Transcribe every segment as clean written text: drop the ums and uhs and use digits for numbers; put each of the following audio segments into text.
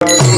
Krishna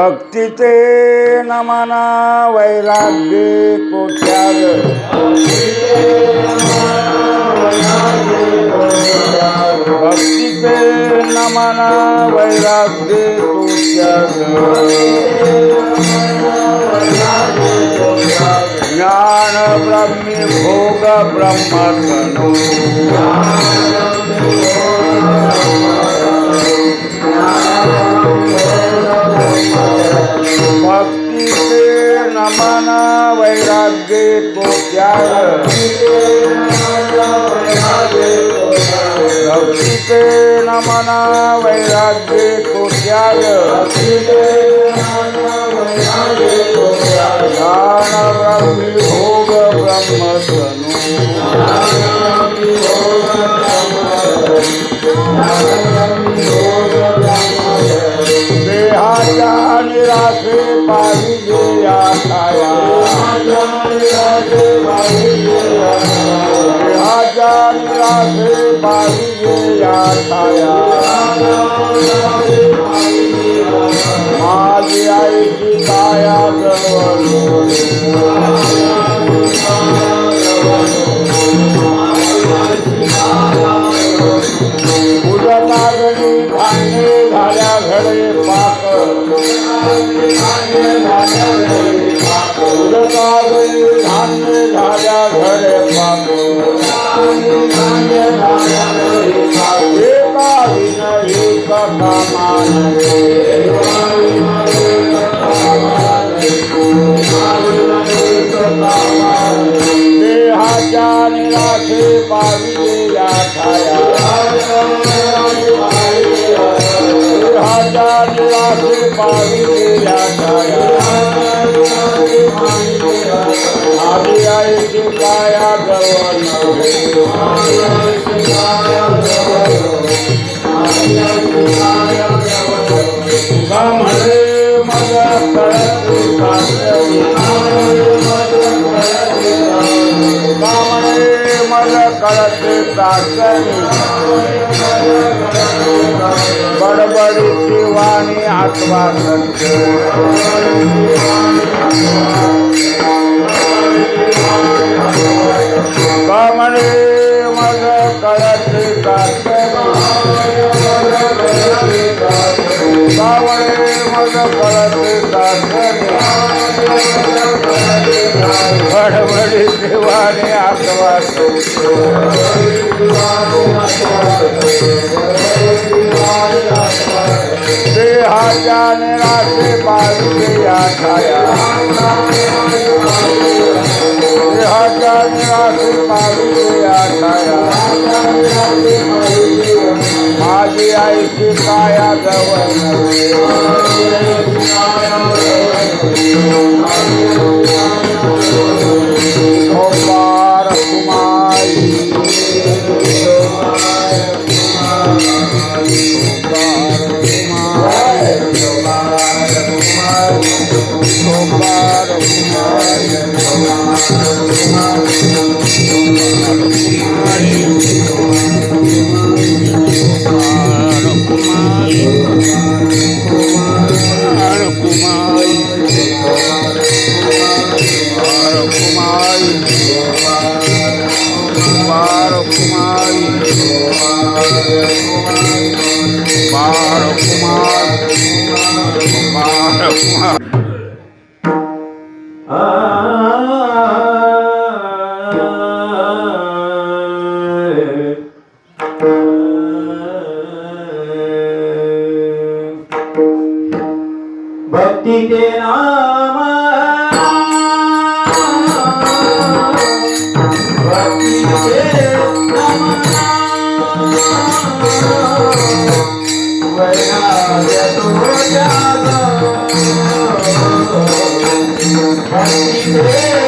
भक्तीचे नमना वैराग्य को त्याग भक्तीचे नमना वैराग्य को त्याग ज्ञान ब्रह्मी भोग ब्रह्मतनु भक्ति से नमना वैराग्य को त्याग भक्ति से नमना वैराग्य को त्याग ज्ञान ब्रह्मी भोग ब्रह्मतनु देहाच्या निराशे पाहिजे आठाया देहाच्या निराशे पाहिजे आठाया माझी आईची काया उदकागणी धान्य झाल्या घडे पाक उदकागणी धान्य झाल्या घडे पाक एका विन एक कामान देहाच्या निराशे पाविले या छाया देहाच्या निराशे पाविले या छाया आधी आईची काया गवन म्हणे मग मला कळते काकणी बडबडीची वाणी आठवा करते म्हणे मग कळते काकणी म्हणे मग कळते काकणी बडबडी देवाने आठवा देहाच्या निराशे पाहिजे या छाया देहाच्या निराशे पाहिजे या छाया माझी आईची काया गवन ओंकार कुमारी भक्ति के नाम भक्ति के नाम वैराग्य तो जागा भक्ति के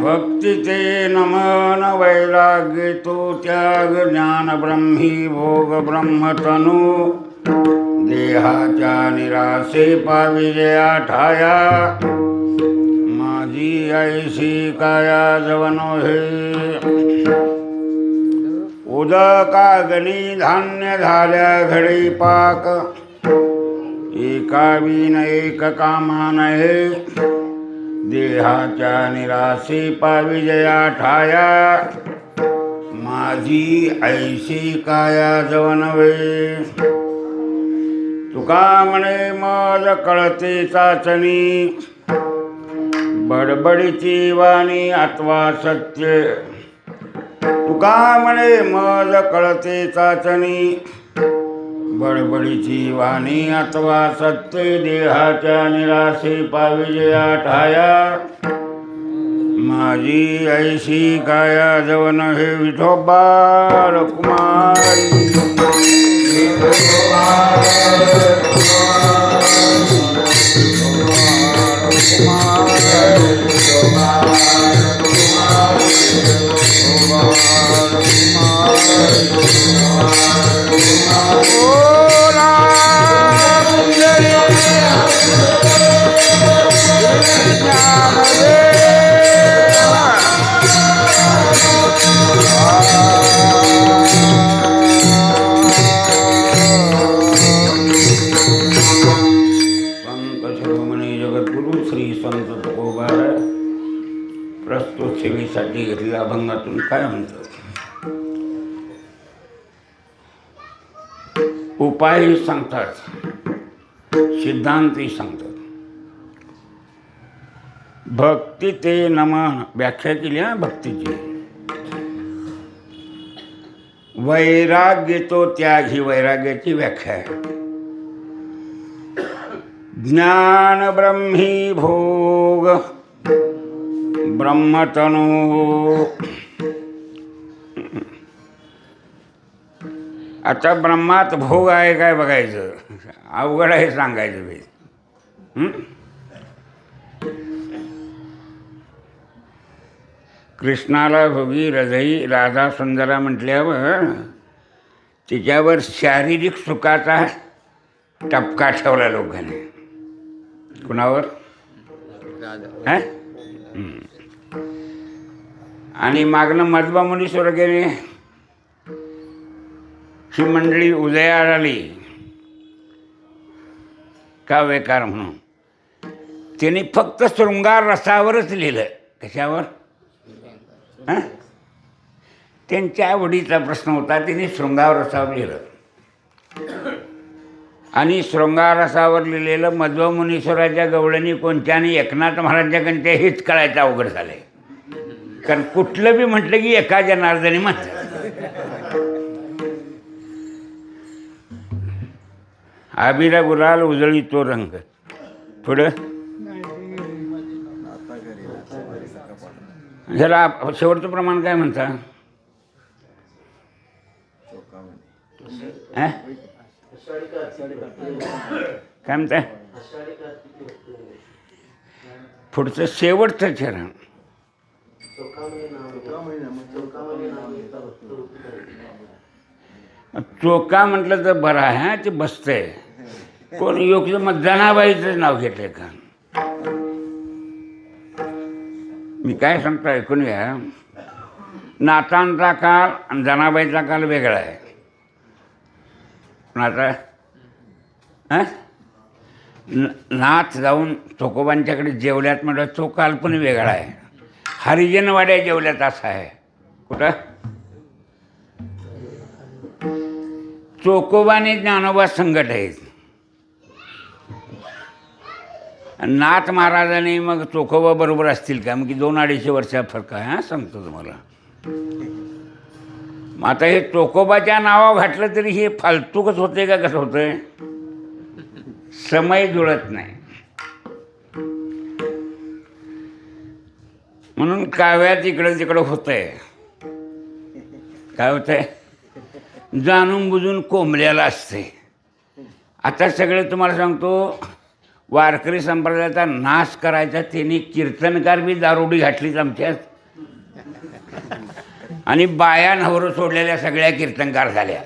भक्ती ते नमन वैराग्य तो त्याग ज्ञान ब्रह्मी भोग ब्रह्मतनु देहाच्या निराशे पाविजया ठाया माझी ऐशी काया जवनो हे उदकाग्नी धान्य झाल्या घडी पाक एका विन एक कामा नये देहाच्या निराशे पाविजया ठाया माझी ऐशी काया जवनवे तुका म्हणे मज कळते चाचणी बडबडीची वाणी अथवा सत्य तुका म्हणे मज कळते चाचणी बडबडीची वाणी अथवा सत्य देहाच्या निराशे पाविजया ठाया माझी ऐशी काया जवन हे विठोबा रकुमारी प्रस्तुत सेवेसाठी घेतलेल्या अभंगातून काय म्हणतात? उपायही सांगतात, सिद्धांतही सांगतात. भक्ती ते नमन व्याख्या केली आहे भक्तीची. वैराग्य तो त्याग ही वैराग्याची व्याख्या आहे. ज्ञान ब्रह्मी भोग ब्रह्मतनु. आता ब्रह्मात भोग आहे काय बघायचं, अवघड आहे सांगायचं बे. कृष्णाला भोगी हृदयी राधा सुंदरा म्हटल्यावर तिच्यावर शारीरिक सुखाचा टपका ठेवला लोकांनी. कुणावर? आणि मागणं मध्वा मुनीश्वर गेले. ही मंडळी उदयाला आली काव्यकार म्हणून. त्यांनी फक्त शृंगार रसावरच लिहिलं. कशावर? त्यांच्या आवडीचा प्रश्न होता, त्यांनी शृंगार रसावर लिहिलं. आणि शृंगार रसावर लिहिलेलं मध्व मुनीश्वराच्या गवळणी कोणत्याने एकनाथ महाराजांच्या हेच कळायचं अवघड झालं आहे. कारण कुठलं बी म्हटलं की एका जनार्दनी म्हणतात. आबिरा गुलाल उजळी तो रंग. पुढं ह्याला शेवटचं प्रमाण काय म्हणता? काय म्हणता? पुढचं शेवटचं चरण. चोका म्हटलं तर बरं आहे, ते बसतंय. कोण योग्य मग जनाबाईचं नाव घेतलंय का? मी काय सांगतो ऐकून घ्या. नातांचा काळ आणि जनाबाईचा काळ वेगळा आहे. पण आता नाथ जाऊन चोकोबांच्याकडे जेवल्यात म्हणजे तो काल पण वेगळा आहे. हरिजनवाड्या जेवल्यात असा आहे. कुठं चोकोबाने ज्ञानोबा संकट आहेत. नाथ महाराजांनी मग चोखोबा बरोबर असतील का? मग 2-250 वर्षात फरक आहे. हां सांगतो तुम्हाला. मग आता हे चोखोबाच्या नावावर घातलं तरी हे फालतूकच होते का कसं होतंय? समय जुळत नाही. म्हणून काव्यात इकडं तिकडं होतंय. काय होतंय? जाणून बुजून कोंबल्याला असते. आता सगळे तुम्हाला सांगतो, वारकरी संप्रदायाचा नाश करायचा त्यांनी कीर्तनकार बी दारोडी घातलीच आमच्यात. आणि बाया नवरं सोडलेल्या सगळ्या कीर्तनकार झाल्या.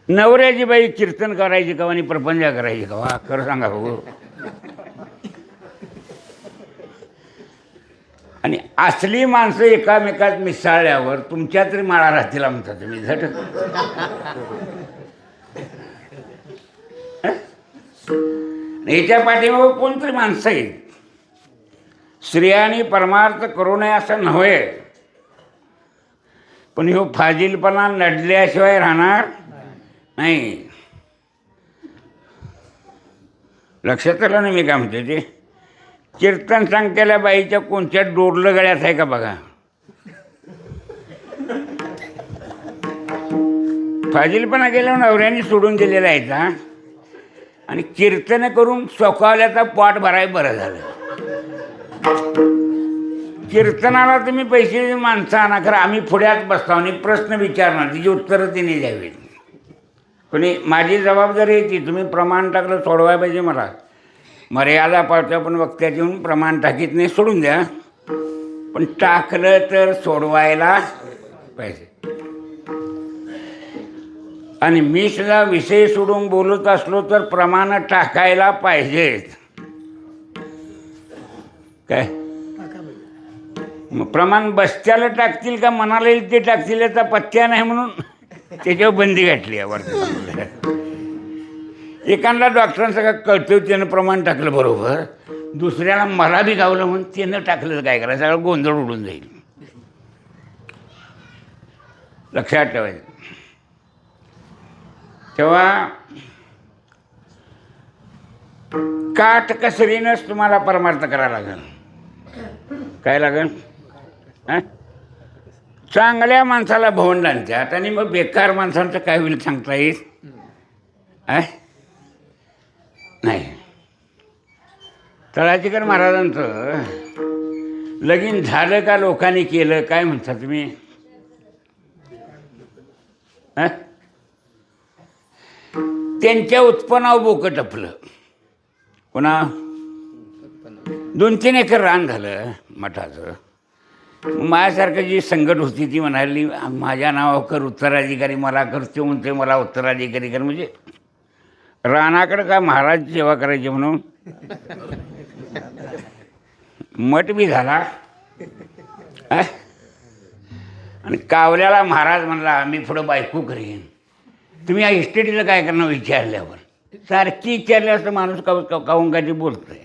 नवऱ्याची बाई कीर्तन करायची कवा आणि प्रपंच करायची कवा? खरं सांगा भाऊ. आणि असली माणसं एकामेकात मिसळल्यावर तुमच्या तरी माळा राहतील आमचा. तुम्ही झट याच्या पाठीमागं कोणतरी माणसं आहेत. स्त्रियांनी परमार्थ करू नये असं नव्हे, पण ह्यो फाजीलपणा लढल्याशिवाय राहणार नाही. लक्षात आलं ना मी काय म्हणते? ते कीर्तन सांगतेल्या बाईच्या कोणत्या डोरलं गळ्यात आहे का बघा. फाजीलपणा गेल्यावर नवऱ्याने सोडून दिलेला आहे का? आणि कीर्तन करून सोकावल्याचा पोट भराय बरं झालं. कीर्तनाला तुम्ही पैसे माणसं आणा, खरं आम्ही पुढ्यात बसतो आणि प्रश्न विचारणार, तिची उत्तरं तिने द्यावीत. कोणी माझी जबाबदारी आहे ती. तुम्ही प्रमाण टाकलं सोडवाय पाहिजे मला. मर्यादा पाळतो पण वक्त्यात येऊन प्रमाण टाकीत नाही सोडून द्या, पण टाकलं तर सोडवायला पाहिजे. आणि मी सुद्धा विषय सोडून बोलत असलो तर प्रमाण टाकायला पाहिजेत. काय मग प्रमाण बस्त्याला टाकतील का मनाला येईल ते टाकतील याचा पत्त्या नाही, म्हणून त्याच्यावर बंदी घातली आहे वरती. एकांना डॉक्टरांचं का कळतं त्यानं प्रमाण टाकलं बरोबर, दुसऱ्याला मला बी गावलं म्हणून त्यानं टाकलं काय करायचं? सगळं गोंधळ उडून जाईल. लक्षात ठेवायचं. तेव्हा काटकसरीनंच तुम्हाला परमार्थ करायला लागेल. काय लागेल? चांगल्या माणसाला भवंड आणतात आणि मग बेकार माणसांचं काय होईल सांगता येईल? नाही. तळाजीकर महाराजांचं लगीन झालं का लोकांनी केलं काय म्हणता तुम्ही? त्यांच्या उत्पन्नावर बोकं टपलं. पुन्हा 2-3 एकर रान झालं मठाचं. माझ्यासारखं जी संकट होती ती म्हणाली माझ्या नावावर कर उत्तराधिकारी, मला करतो म्हणते मला उत्तराधिकारी कर. म्हणजे रानाकडं का महाराज सेवा करायची म्हणून मठ बी झाला. आणि कावल्याला महाराज म्हणला मी पुढं बायको करीन. तुम्ही या इस्टेटीला काय करणार विचारल्यावर? सारखी विचारल्या असं माणूस काऊंकाची बोलतोय.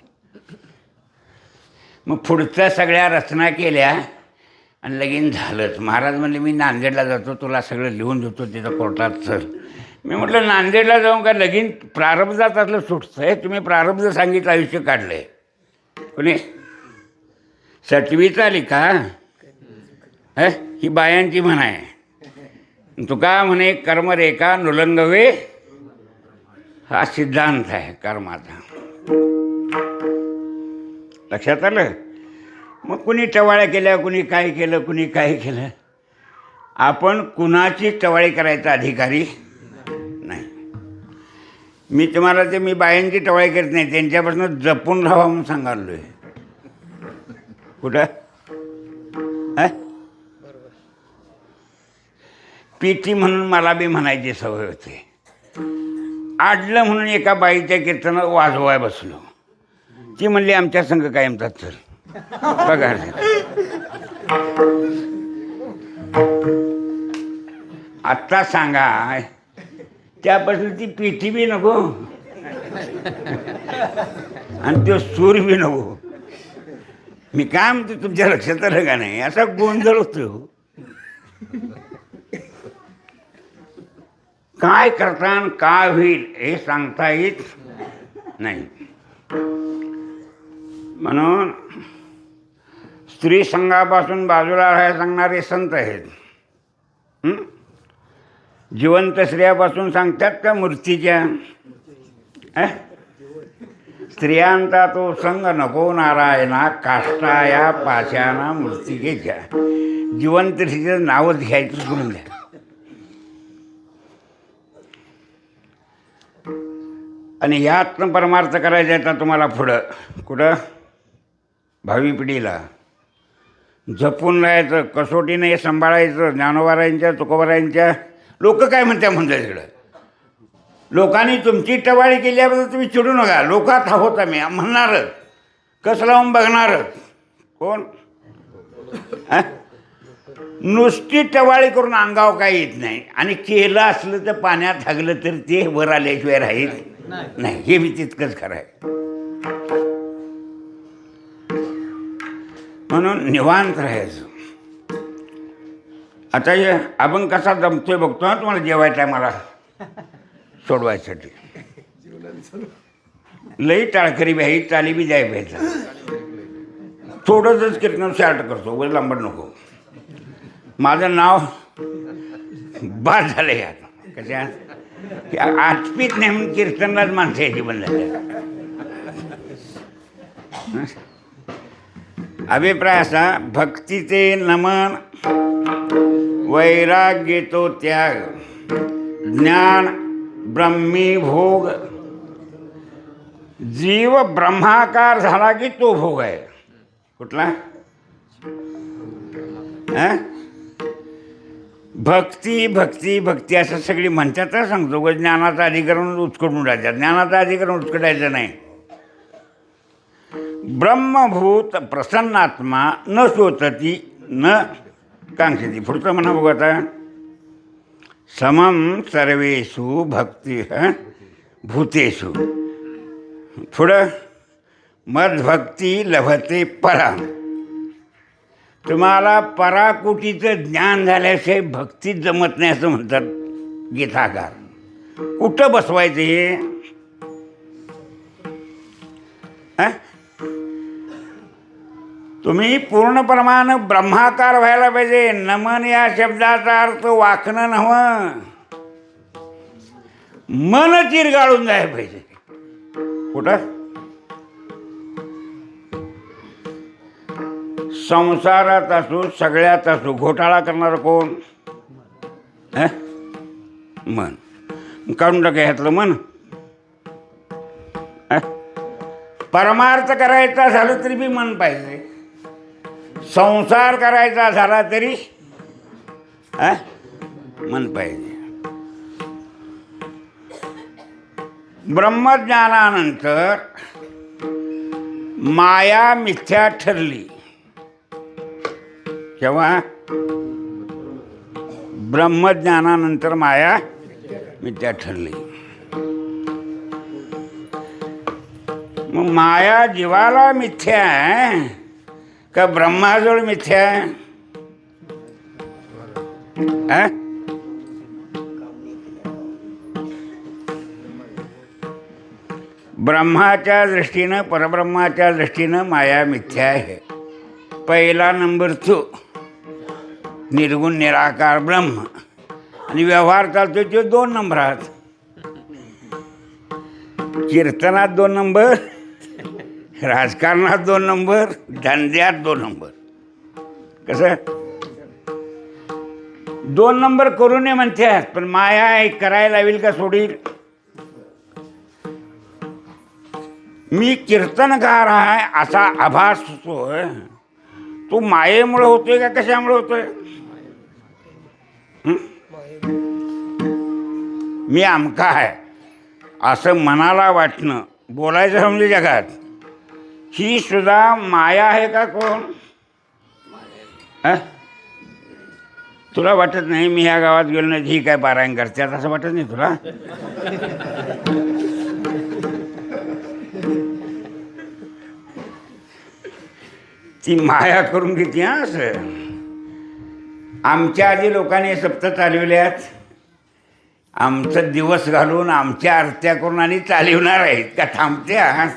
मग पुढच्या सगळ्या रचना केल्या आणि लगीन झालंच. महाराज म्हणले मी नांदेडला जातो, तुला सगळं लिहून देतो तिथं कोर्टात चल. मी म्हटलं नांदेडला जाऊन का लगीन प्रारब्धात असलं सुटतं आहे? तुम्ही प्रारब्ध सांगितलं आयुष्य काढलं आहे. कोणी 7वीत आली का? ही बायांची म्हण आहे. तुका म्हणे कर्मरेखा नुलंगवे हा सिद्धांत आहे कर्माचा. लक्षात आलं? मग कुणी टवाळ्या केल्या, कुणी काय केलं, कुणी काय केलं. आपण कुणाची टवाळी करायचा अधिकारी नाही. मी तुम्हाला मी बायांची टवाळी करत नाही, त्यांच्यापासून जपून राहावा म्हणून सांगालो आहे. कुठं पीठी म्हणून मला बी म्हणायची सवय होती. आडलं म्हणून एका बाईच्या कीर्तनात वाजवाय बसलो. ती म्हणली आमच्या संघ कायमचा चल. बघा आत्ता सांगा, त्यापासून ती पीठी बी नको आणि तो सूर बी नको. मी काय म्हणतो तुमच्या लक्षात आलं का नाही? असा गोंधळ होतो. काय करता आणि काय होईल हे सांगता येत नाही. म्हणून स्त्री संघापासून बाजूला राहायला सांगणारे संत आहेत. जिवंत स्त्रियापासून सांगतात का मूर्तीच्या? स्त्रियांचा तो संग नको नारायणा, काष्टा या पाशाना मूर्तिकेच्या. जिवंत स्त्रीचं नावच घ्यायचं सोडून द्या. आणि यातनं परमार्थ करायचा आहे तर तुम्हाला पुढं कुठं भावी पिढीला जपून राहायचं, कसोटीने सांभाळायचं. ज्ञानोबारायांच्या तुकोबारायांच्या लोक काय म्हणतात म्हणतात तिकडं. लोकांनी तुमची टवाळी केल्याबद्दल तुम्ही चिडू नका. लोकात आहोत आम्ही म्हणणारच, कसं लावून बघणारच. कोण नुसती टवाळी करून अंगावर काही येत नाही. आणि केलं असलं तर पाण्यात हागलं तर ते वर आल्याशिवाय राहील नाही. हे बी तितकंच खरं आहे. म्हणून निवांत राहायचं. आता हे आपण कसा जमतोय बघतो ना तुम्हाला जेवायचं आहे मला सोडवायसाठी. लई टाळकरी बी आहे, चाली बी जाय पाहिजे. थोडंच कीर्तन शार्ट करतो, उगाच लांबड नको. माझं नाव बाद झालं यात. कशा आठपीत नाही म्हणून कीर्तनात माणसं यायची बंद झाली. अभिप्राय असा, भक्तीचे नमन, वैराग्य तो त्याग, ज्ञान ब्रह्मी भोग. जीव ब्रह्माकार झाला की तो भोग आहे. कुठला? भक्ती भक्ती भक्ती असं सगळी म्हणतात. सांगतो ग ज्ञानाचं अधिकरण उचकटून राहतात. ज्ञानाचं अधिकरण उचकटायचं नाही. ब्रह्मभूत प्रसन्नात्मा न शोचती न कांक्षती. पुढचं म्हणा बघू आता. समम सर्वेषु भक्ती भूतेषु. पुढं मद्भक्ती लभते परा. तुम्हाला पराकुटीचं ज्ञान झाल्याशिवाय भक्तीत जमत नाही असं म्हणतात गीताकार. कुठं बसवायचं हे? तुम्ही पूर्ण प्रमाण ब्रह्माकार व्हायला पाहिजे. नमन या शब्दाचा अर्थ वाकणं नव्हं, मन चिरगाळून जायला पाहिजे. कुठं? संसारात असो, सगळ्यात असो, घोटाळा करणारं कोण? मन. काढून टाका ह्यातलं मन. परमार्थ करायचा झालं तरी बी मन पाहिजे. संसार करायचा झाला तरी मन पाहिजे. ब्रह्मज्ञानानंतर माया मिथ्या ठरली. केव्हा? ब्रह्मज्ञानानंतर माया मिथ्या ठरली. मग माया जीवाला मिथ्या आहे का ब्रह्माजवळ मिथ्या आहे? ब्रह्माच्या दृष्टीनं, परब्रह्माच्या दृष्टीनं माया मिथ्या आहे. पहिला नंबर तो निर्गुण निराकार ब्रह्म. आणि व्यवहार चालतो तो 2 नंबरात. कीर्तनात 2 नंबर, राजकारणात 2 नंबर, धंद्यात 2 नंबर. कसं 2 नंबर करू नये म्हणतात. पण माया एक करायला लावेल का सोडील? मी कीर्तनकार आहे असा आभास होतोय, तो मायेमुळे होतोय का कशामुळे होतोय? मी अमका आहे असं मनाला वाटणं, बोलायचं म्हणजे जगात, ही सुद्धा माया आहे का कोण? तुला वाटत नाही मी ह्या गावात गेलो नाही ही काय पारायण करतात असं वाटत नाही तुला? ती माया करून घेते. हा असं आमच्या आधी लोकांनी सप्त चालविल्यात, आमचं दिवस घालून आमच्या आरत्या करून आणि चालवणार आहेत का थांबत्या?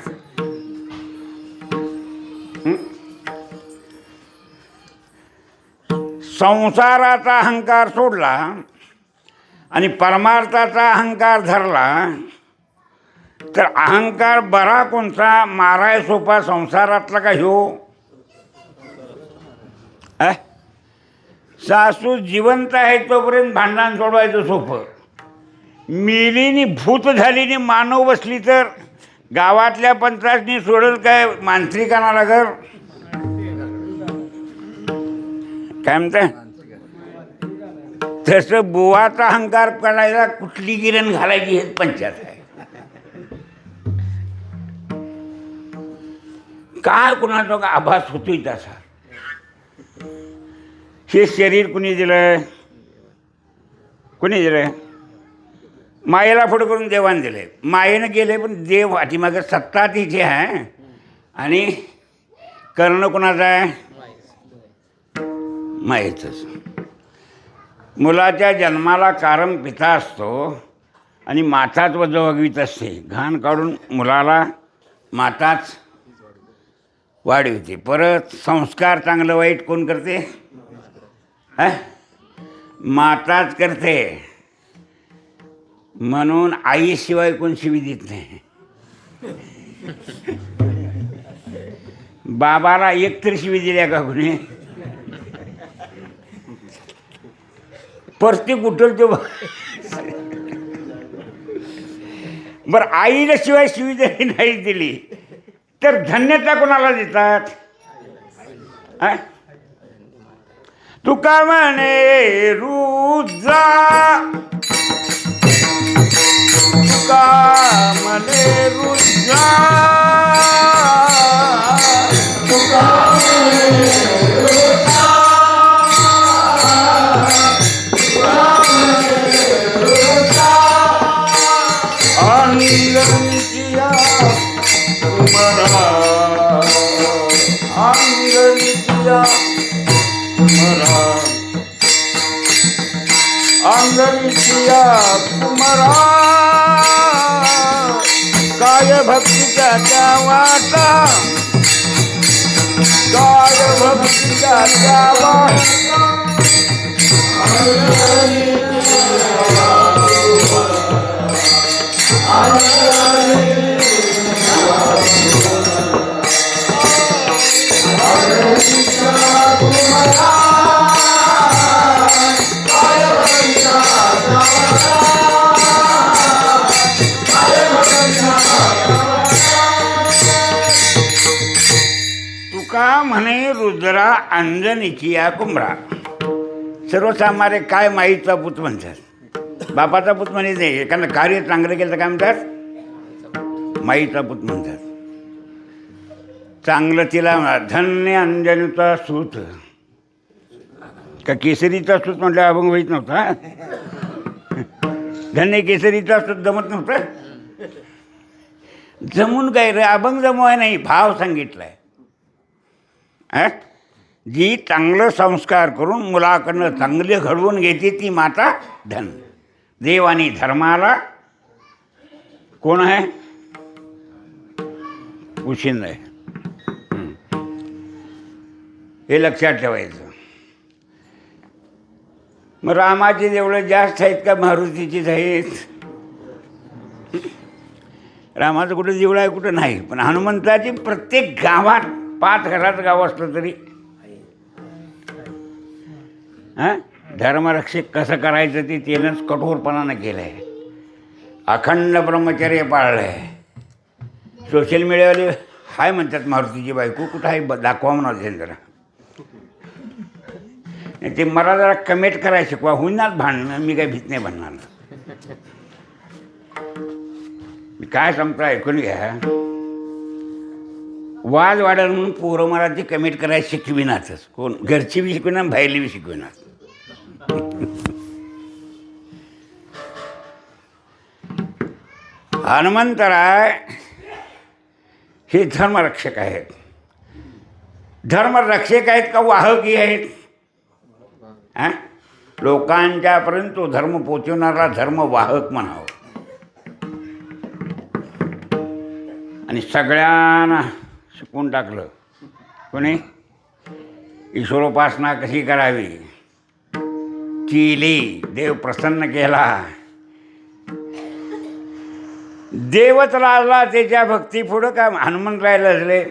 संसाराचा अहंकार सोडला आणि परमार्थाचा अहंकार धरला तर अहंकार बरा कोणता? माराय सोपा संसारातला का ह्यो? सासू जिवंत आहे तोपर्यंत भांडण सोडवायचं सोपं, मिलीनी भूत झालीनी मानव बसली तर गावातल्या पंचायतनी सोडल काय मांत्रिकांना लागल? काय म्हणताय? तसं बुवाचा अहंकार करायला कुठली गिरण घालायची हेच पंचायत आहे. काय कुणाचा का आभास होतोय तसा? हे शरीर कुणी दिलं? कुणी दिलं? मायेला पुढं करून देवाने दिले. मायेनं गेले पण देव पाठीमागं सत्ता तिची आहे आणि कर्ण कुणाचं आहे? मायेचंच. मुलाच्या जन्माला कारण पिता असतो आणि माताच वजवगवीत असते. घाण काढून मुलाला माताच वाढविते. परत संस्कार चांगलं वाईट कोण करते? माताच करते. म्हणून आईशिवाय कोण शिवी देत नाही. बाबाला एकतरी शिवी दिल्या का कोणी? परती कुठल तो बरं, आईला शिवाय शिवी जरी नाही दिली तर धन्यता कोणाला देतात? तुका म्हणे रुजा, तुका म्हणे रुजा, तुका म्हणे रुजा, अंगणिया कुमारा, अंगणिया कुमारा, अंगणिया कुमारा, काय भक्तीच्या त्या वाटा, काय भक्तीच्या त्या वाटा, तुका म्हणे रुद्रा अंजनीची या कुंभरा. सर्वसामान्य काय माईचा पूत म्हणतात, बापाचा पूत म्हणत नाही. एखादं कार्य चांगलं केलं तर काय म्हणतात? माईचा पूत म्हणतात. चांगलं तिला धन्य अंजनीचा सूत का केसरीचा सूत म्हटलं अभंग होईत नव्हता. धन्य केसरीचा सूत जमत नव्हतं. जमून काय रे, अभंग जमवाय नाही, भाव सांगितलाय. जी चांगलं संस्कार करून मुलाकडनं चांगले घडवून घेते ती माता धन. देव आणि धर्माला कोण आहे? उशिंद आहे. हे लक्षात ठेवायचं. मग रामाची देवळं जास्त आहेत का मारुतीचीच आहेत? रामाचं कुठं देवळं आहे कुठं नाही. पण हनुमंताची प्रत्येक गावात 5 घराचं गाव असलं तरी धर्मरक्षक कसं करायचं ते त्यानंच कठोरपणानं केलं आहे. अखंड ब्रह्मचर्य पाळलं आहे. सोशल मीडियावाले हाय म्हणतात मारुतीची बायको कुठं आहे दाखवा म्हणून जरा. ते मला जरा कमेंट करायला शिकवा. होईनाच भांडणं, मी काही भीत नाही बनणार. मी काय सांगतो ऐकून घ्या. वाद वाढेल म्हणून पोरं मला ती कमिट करायला शिकविनातच. कोण घरची बी शिकविणार, बाहेरली बी शिकविणार. हनुमंतराय हे धर्मरक्षक आहेत. धर्मरक्षक आहेत का वाहकी आहेत? हां, लोकांच्यापर्यंत तो धर्म पोचवणारा धर्मवाहक म्हणावं. आणि सगळ्यांना शिकवून टाकलं. कोणी? ईश्वरोपासना कशी करावी केली, देव प्रसन्न केला, देवच लाजला त्याच्या भक्तीपुढं. का हनुमंतराय लजले?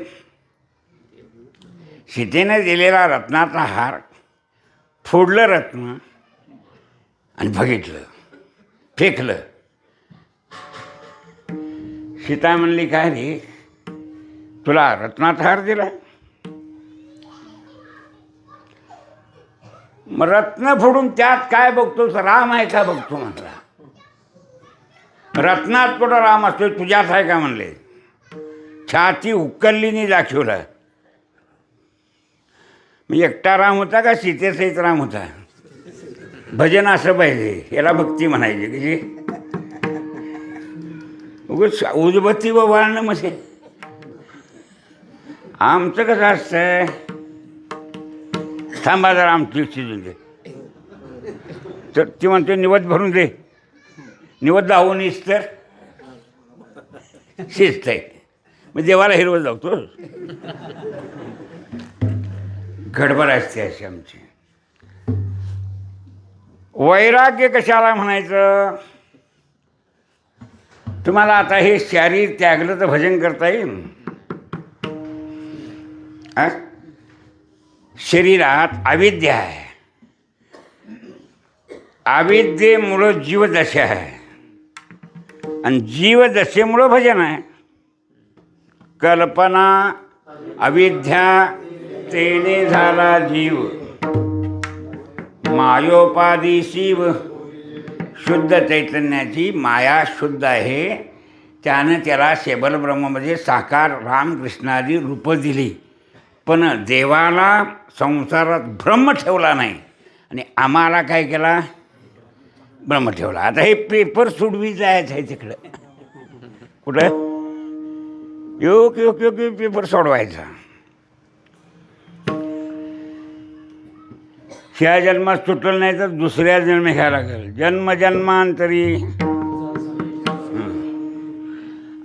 सीतेने दिलेला रत्नाचा हार फोडलं रत्न आणि बघितलं, फेकलं. सीता म्हणली, काय रे, तुला रत्नाचा हार दिला? मग रत्न फोडून त्यात काय बघतोस? राम आहे का बघतो म्हटला. रत्नात कुठं राम असतो? तुझ्यात आहे का म्हणले. छाती उकललीने दाखवलं. मग एकटा राम होता का सीतेसहित राम होता? भजन असं पाहिजे, याला भक्ती म्हणायची. कशी उगाच उदबत्ती बाळणं मसे. आमचं कसं असतं, थांबा जरा आमची शिजून दे, तर ती म्हणते निवद भरून दे. निवद लावून येस तर शिजत आहे. मग देवाला हिरवत जातो. गडबड असते अशी आमची. वैराग्य कशाला म्हणायचं? तुम्हाला आता हे शरीर त्यागलं तर भजन करता येईल? शरीरात अविद्या आहे, अविद्येमुळं जीवदशा आहे आणि जीवदशेमुळं भजन आहे. कल्पना अविद्या तेने झाला जीव, मायोपाधी शिव. शुद्ध चैतन्याची माया शुद्ध आहे, त्यानं त्याला शेबल ब्रह्ममध्ये साकार रामकृष्णादी रूपं दिली. पण देवाला संसारात ब्रह्म ठेवला नाही आणि आम्हाला काय केला? ब्रह्म ठेवला. आता हे पेपर सुडवी जायचं आहे तिकडं. कुठं? योग योग योग पेपर सोडवायचा. ह्या जन्मात सुटलं नाही तर दुसऱ्या जन्म घ्यायला लागेल. जन्मजन्मांतरी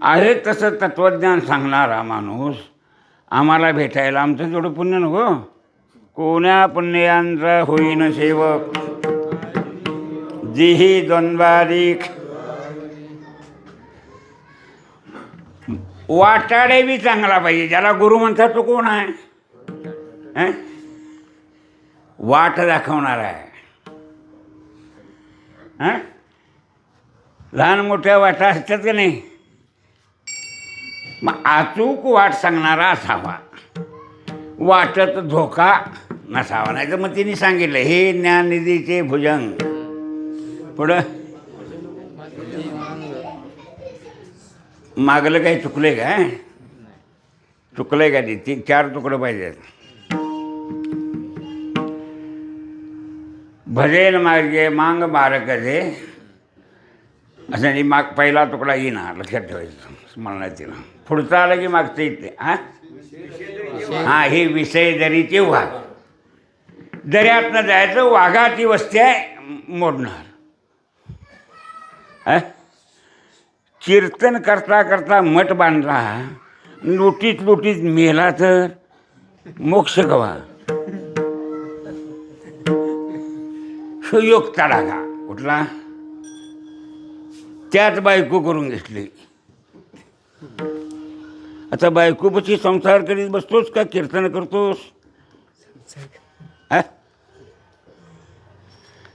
आहे तसं तत्त्वज्ञान सांगणारा माणूस आम्हाला भेटायला आमचं तेवढं पुण्य नको? कोण्या पुण्याचा होईन सेवक, जिही द्वंद्वाधिक. वाटाडे बी चांगला पाहिजे. ज्याला गुरु म्हणतात तो कोण आहे? वाट दाखवणार आहे. लहान मोठ्या वाटा असतात का नाही? मग अचूक वाट सांगणारा असावा, वाटत धोका नसावा. नाही तर मग तिने सांगितलं, हे ज्ञाननिधीचे भुजंग. पुढं मागलं काही चुकलं आहे का? चुकलं आहे का? ते 3-4 तुकडं पाहिजेत. भजेन मागे मांग बारक दे असं नाही. माग पहिला तुकडा येईना, लक्षात ठेवायचं. स्मरणात येणं. पुढचा आलं की मागचं येते. हे विषय दरीचे वाघ. दर्यातनं जायचं, वाघाची वस्ती आहे, मोडणार. कीर्तन करता करता मठ बांधला, लुटीत लुटीत मेला तर मोक्ष गवा. सुयोग तडाखा कुठला? त्यात बायको करून घेतली. आता बायकोपाशी संसार करीत बसतोस का कीर्तन करतोस?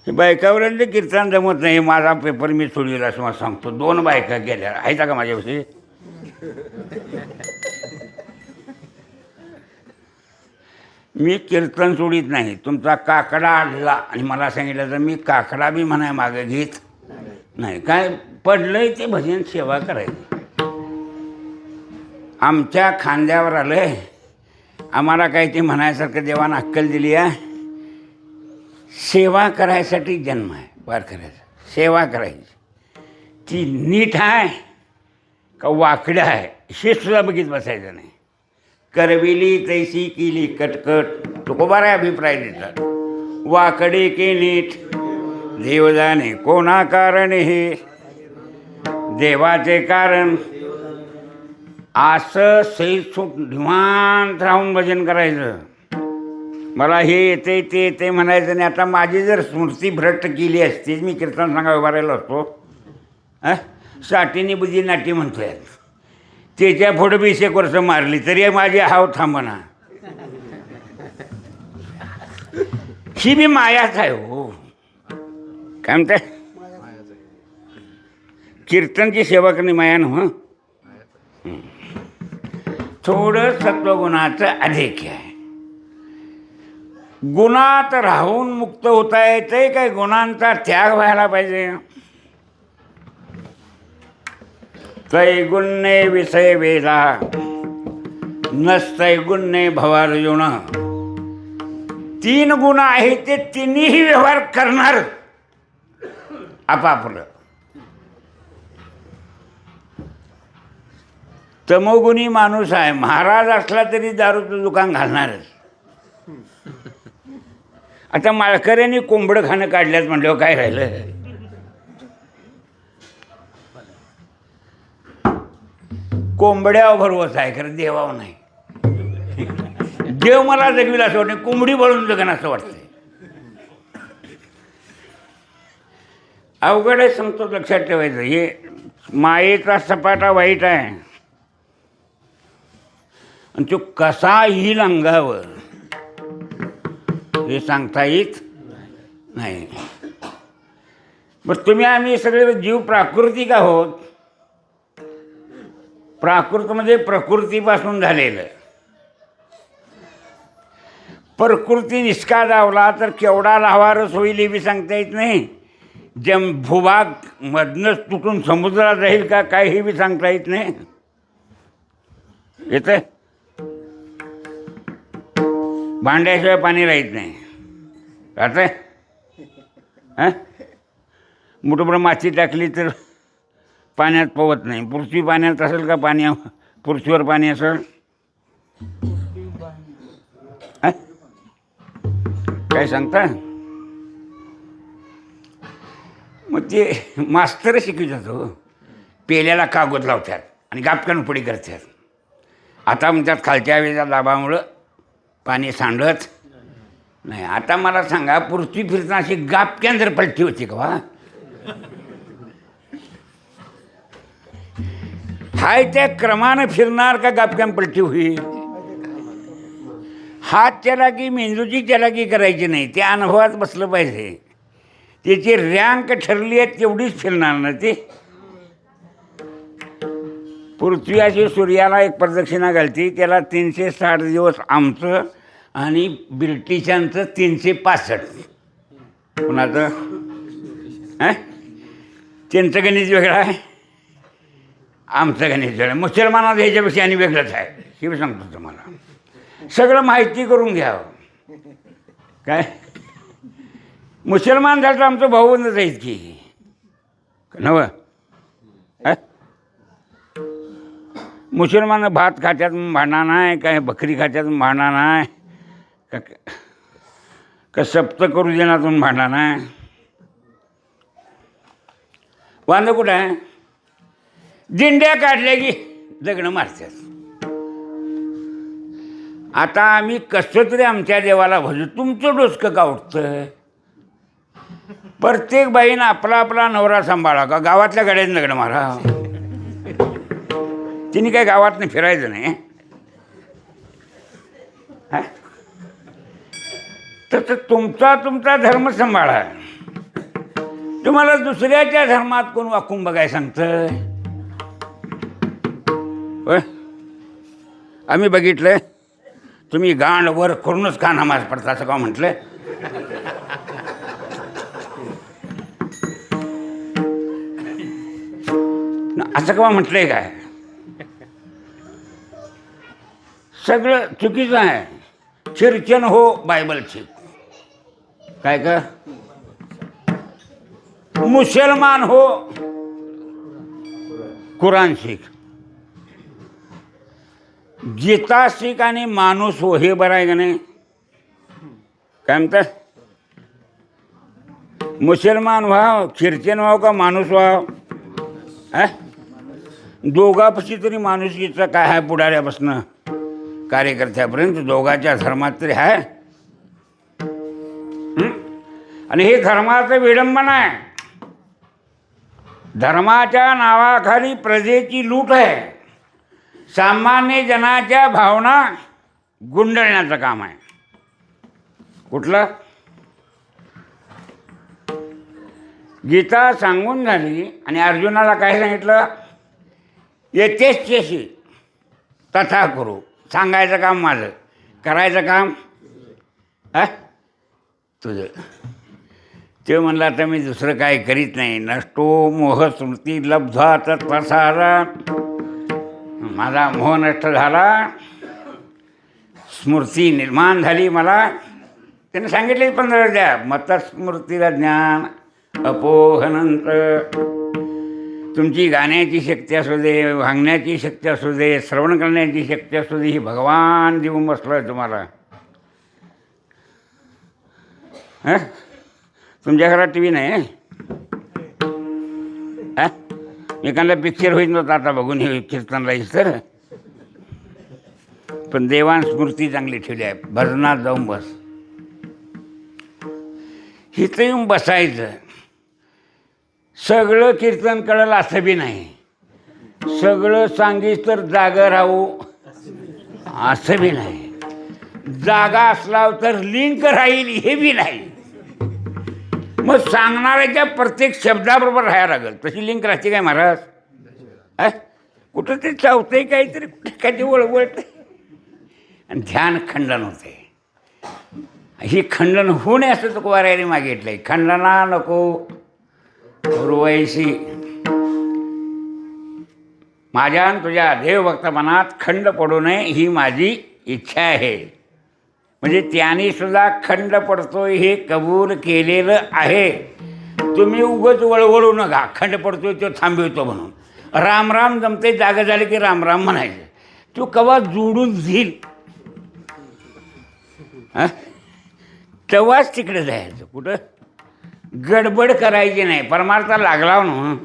बायकावर कीर्तन जमत नाही. माझा पेपर मी सोडविला असं मला सांगतो. 2 बायका गेल्या आहेत का माझ्यापाशी? मी कीर्तन सोडित नाही. तुमचा काकडा आणला आणि मला सांगितलं तर मी काकडा बी म्हणाय मागं घेत नाही. काय पडलंय ते भजन सेवा करायची. आमच्या खांद्यावर आलं आम्हाला काही ते म्हणायसारखं देवानं अक्कल दिली आहे. सेवा करायसाठी जन्म आहे वारकऱ्याचा. सेवा करायची ती नीट आहे का वाकडं आहे हे सुद्धा बघित बसायचं नाही. करविली तैसी केली कटकट तुकोबारा अभिप्राय देतात. वाकडे के नीट देव जाणे कोणा कारण हे देवाचे कारण. असं सैल सूट निवांत राहून भजन करायचं. मला हे येते ते येते म्हणायचं नाही. आता माझी जर स्मृती भ्रष्ट केली असती मी कीर्तन सांगा उभा राहिलो असतो. साठीनी बुद्धी नाटी म्हणतोय त्याच्या पुढे 20 वर्ष मारली तरी माझी हाव थांबना. ही बी मायाच आहे हो. काय म्हणताय कीर्तनची सेवा करणे माया न. थोडं सत्वगुणाचं अधिक आहे. गुणात राहून मुक्त होता येते काही गुणांचा त्याग व्हायला पाहिजे. तै गुण्ये विषय वेदा नसतै गुण्ये भवार्जुन. 3 गुण आहे ते तिन्ही व्यवहार करणार आपापलं. तमोगुणी माणूस आहे महाराज असला तरी दारूचं दुकान घालणारच. आता माळकऱ्यांनी कोंबडं खाणं काढल्यात म्हणल्यावर काय राहिलं. कोंबड्यावर भरवस आहे खरं देवावर नाही. देव मला जगविला असं वाटतं कोंबडी बळून जगन असं वाटतंय. अवघड आहे सांगतो लक्षात ठेवायचं. हे मायेचा सपाटा वाईट आहे आणि तो कसा येईल अंगावर हे सांगता येत नाही. बरं तुम्ही आम्ही सगळे जीव प्राकृतिक आहोत. प्राकृत म्हणजे प्रकृतीपासून झालेलं. प्रकृती निष्का दावला तर केवढा लावारस होईल हे बी सांगता येत नाही. भूभाग मधनंच तुटून समुद्रात राहील का काय हे बी सांगता येत नाही. येतंय भांड्याशिवाय पाणी राहत नाही. राहतंय मुठभर माती टाकली तर पाण्यात पोवत नाही. पृथ्वी पाण्यात असेल का पाणी पृथ्वीवर पाणी असेल. काय सांगता. मग ते मास्तर शिकवतात हो. पेल्याला कागद लावतात आणि गापकान पुढे करतात. आता म्हणतात खालच्या हवेच्या दाबामुळं पाणी सांडत नाही. आता मला सांगा पृथ्वी फिरताना अशी गापक्यान जर पलटी होती का वा. हाय त्या क्रमानं फिरणार का गापक्यान पलटी होईल. हात चलाकी मेंदूची चलाकी करायची नाही. ते अनुभवात बसलं पाहिजे. त्याची रँक ठरली आहे तेवढीच फिरणार ना ते. पृथ्वी अशी सूर्याला एक प्रदक्षिणा घालती त्याला 360 दिवस आमचं आणि ब्रिटिशांचं 365. कुणाचं त्यांचं गणित वेगळं आहे आमचं गणित वेगळं. मुसलमानाचं ह्याच्यापेक्षा आणि वेगळंच आहे हे मी सांगतो तुम्हाला. सगळं माहिती करून घ्यावं. काय मुसलमान झालं तर आमचं भाऊबंदच आहेत की नवं. मुसलमान भात खात्यात भांडणं नाही काय बकरी खात्यात भांडणं नाही का सप्त करू देण्यातून भांडणं नाही. वांदं कुठं आहे. दिंड्या काढल्या की दगडं मारतात. आता आम्ही कसं तरी आमच्या देवाला भजू. तुमचं डोसकं का उठतं. प्रत्येक बाईनं आपला आपला नवरा सांभाळा का गावातल्या गाड्यात दगड मारा. तिने काय गावातनं फिरायचं नाही. तसं तुमचा धर्म सांभाळा. तुम्हाला दुसऱ्याच्या धर्मात कोण वाकून बघाय सांगतं. आम्ही बघितलं तुम्ही गांड वर करूनच का नमाज पडता असं का म्हटलं. असं का म्हटलंय काय. सगळं चुकीचं आहे. ख्रिश्चन हो बायबल शिक, काय का मुसलमान हो कुराण शिक, गीता शिक आणि माणूस हो. हे बरं आहे का नाही? काय म्हणतात? मुसलमान व्हाव, ख्रिश्चन व्हाव का माणूस व्हाव? दोघापाशी तरी माणुसकीचं काय आहे? पुढाऱ्यापासनं कार्यकर्त्यापर्यंत दोघाच्या धर्मात तरी आहे. आणि हे धर्माचं विडंबन आहे. धर्माच्या नावाखाली प्रजेची लूट आहे. सामान्य जनाच्या भावना गुंडळण्याचं काम आहे. कुठलं? गीता सांगून झाली आणि अर्जुनाला काय सांगितलं? यथेच्छेशी तथा करू. सांगायचं काम माझं, करायचं काम तुझं. ते म्हणलं आता मी दुसरं काय करीत नाही. नष्टो मोह स्मृती लब्धा तत्प्रसारा. माझा मोह नष्ट झाला, स्मृती निर्माण झाली मला. त्याने सांगितले 15 द्या. मतस्मृतीला ज्ञान अपोहनंत. तुमची गाण्याची शक्ती असू दे, वागण्याची शक्ती असू दे, श्रवण करण्याची शक्ती असू दे, ही भगवान देऊन बसलो आहे तुम्हाला. तुमच्या घरात टी व्ही नाही? एखादा पिक्चर होईल नव्हता आता बघून हे कीर्तनला तर. पण देवान स्मृती चांगली ठेवली आहे. भजनात जाऊन बस, इथं येऊन बसायचं. सगळं कीर्तन कळलं असं बी नाही, सगळं सांगीस तर जागा राहू असं बी नाही, जागा असला तर लिंक राहील हे बी नाही. मग सांगणाऱ्याच्या प्रत्येक शब्दाबरोबर राहायला लागेल. तशी लिंक राहते काय महाराज? कुठं ते चावतंय काहीतरी, कुठे काय वळवळतंय आणि ध्यान खंडन होते. ही खंडन होऊ नये असं तुकोबारायांनी मागितलंय. खंडना नको उर्वैशी. माझ्या आणि तुझ्या देवभक्तपणात खंड पडू नये ही माझी इच्छा आहे. म्हणजे त्याने सुद्धा खंड पडतोय हे कबूल केलेलं आहे. तुम्ही उगाच वळवळू नका. खंड पडतोय तो थांबवतो म्हणून. राम राम जमते, जागा झाली की राम राम म्हणायचं. तू कवा जोडून घेईल तेव्हाच तिकडे जायचं. कुठं गडबड करायची नाही. परमार्थ लागला ना,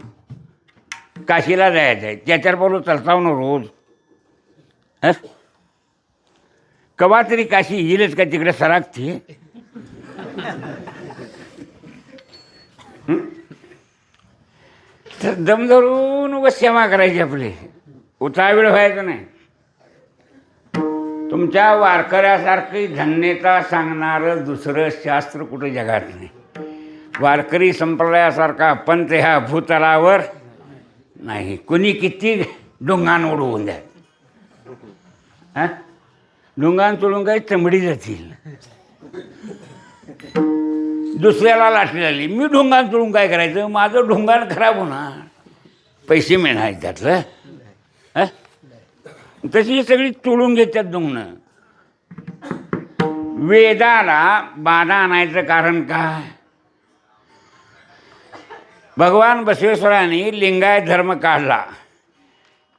काशीला जायचं आहे, त्याच्यावर बोलू चलताव ना रोज. कवा तरी काशी येईलच का तिकडे सरागते? तर दम धरून व सेवा करायची आपली. उतावीळ व्हायचं नाही. तुमच्या वारकऱ्यासारखी धन्यता सांगणारं दुसरं शास्त्र कुठं जगात नाही. वारकरी संप्रदायासारखा पंथ ह्या भूतलावर नाही. कुणी किती डोंगान उडवून द्या, डोंगान चोळून काही चमडी जातील. दुसऱ्याला लाटली लागली, मी ढोंगान चोळून काय करायचं? माझं ढोंगान खराब होणार, पैसे मिळणार त्यातलं. तशी सगळी चोळून घेतात डोंगणं. वेदाला बाधा आणायचं कारण काय? भगवान बसवेश्वरांनी लिंगायत धर्म काढला.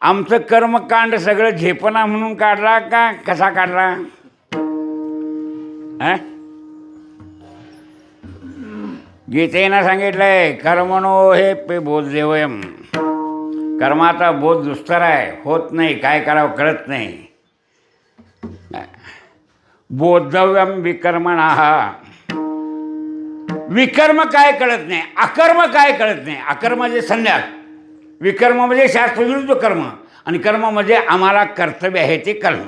आमचं कर्मकांड सगळं झेपना म्हणून काढला का कसा काढला? गीतेनं सांगितलंय कर्मणो हे पे बोधदेवयम. कर्माचा बोध दुस्तर आहे, होत नाही, काय करावं कळत नाही. बोधव्यम विकर्मणः. विकर्म काय कळत नाही, अकर्म काय कळत नाही. अकर्म म्हणजे संन्यास, विकर्म म्हणजे शास्त्रविरुद्ध कर्म, आणि कर्म म्हणजे आम्हाला कर्तव्य आहे ते करणं.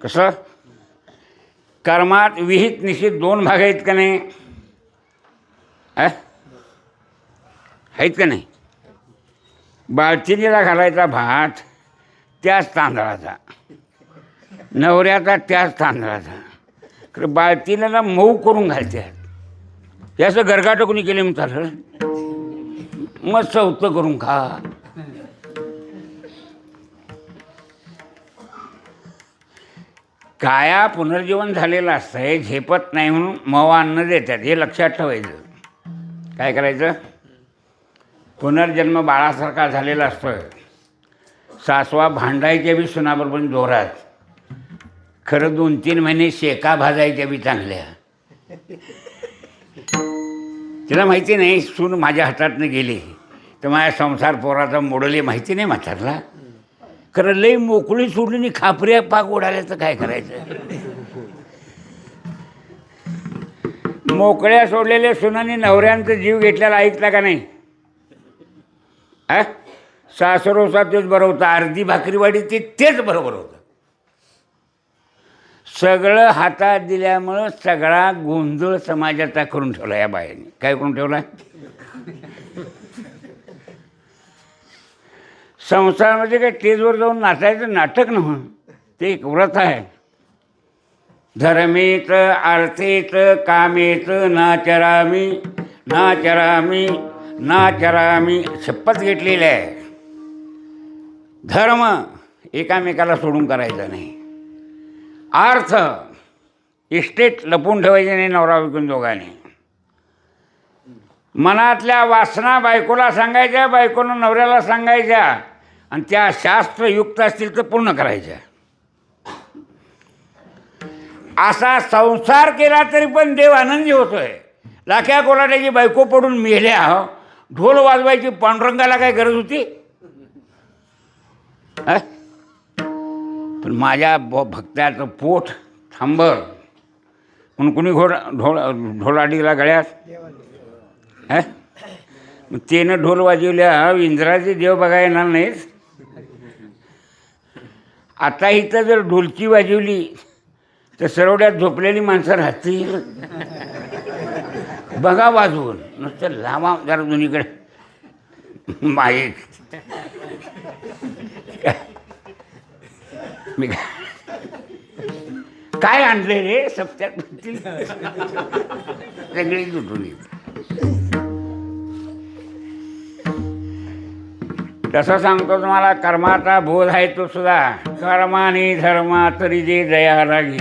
कसं? कर्मात विहित निश्चित 2 भाग आहेत का नाही? आहेत का नाही? बाळचिनीला घालायचा भात त्याच तांदळाचा, नवऱ्याचा त्याच तांदळाचा. खरं बाळचिनीला मऊ करून घालतात. हे असं गरगाटं कोणी केले मग चालेल? मग चौथं करून खा. काया पुनर्जीवन झालेलं असतं, हे झेपत नाही म्हणून मवा अन्न देतात, हे लक्षात ठेवायचं. काय करायचं? पुनर्जन्म बाळासारखा झालेला असतो. सासवा भांडायच्या बी सुनाबरोबर जोरात, खरं 2-3 महिने शेका भाजायच्या बी चांगल्या. तिला माहिती नाही सून माझ्या हातातनं गेली तर माझ्या संसार पोराचा मोडले, माहिती नाही म्हातारला. खरं लई मोकळी सोडली आणि खापऱ्या पाक उडाल्या तर काय करायचं? मोकळ्या सोडलेल्या सुनांनी नवऱ्यांचा जीव घेतलेला ऐकला का नाही? सासरोसा तेच बरं होतं, अर्धी भाकरीवाडी तेच बरोबर होतं. सगळं हातात दिल्यामुळं सगळा गोंधळ समाजाचा करून ठेवला या बायाने. काय करून ठेवला? संसारामध्ये काय स्टेजवर जाऊन नाचायचं नाटक नव्हतं, ते एक व्रत आहे. धर्मेच अर्थेच कामेच नाचरामी नाचरामी नाचरामी शपथ घेतलेली आहे. धर्म एकामेकाला सोडून करायचा नाही. अर्थ इस्टेट लपून ठेवायचे नाही नवरा विकून दोघांनी. मनातल्या वासना बायकोला सांगायच्या, बायकोनं नवऱ्याला सांगायच्या, आणि त्या शास्त्रयुक्त असतील तर पूर्ण करायच्या. असा संसार केला तरी पण देव आनंदी होतोय. लाख्या कोलाट्याची बायको पडून मेल्या, ढोल वाजवायची पांडुरंगाला काय गरज होती? पण माझ्या भक्ताचं पोट थांबर म्हणून कुणी ढोलाडीला गळ्यात मग त्यानं ढोल वाजवल्या, इंद्राचे देव बघायला येणार नाहीत. आता इथं जर ढोलकी वाजवली तर सरवड्यात झोपलेली माणसं राहतील. बघा वाजवून, नुसतं लावा जरा दोन्हीकडे माईक. मी काय आणले रे सप्त्यात सगळी जुटून येत. तसं सांगतो तुम्हाला, कर्माचा बोध आहे तो सुद्धा. कर्माने धर्मा तरी जे दया लागी.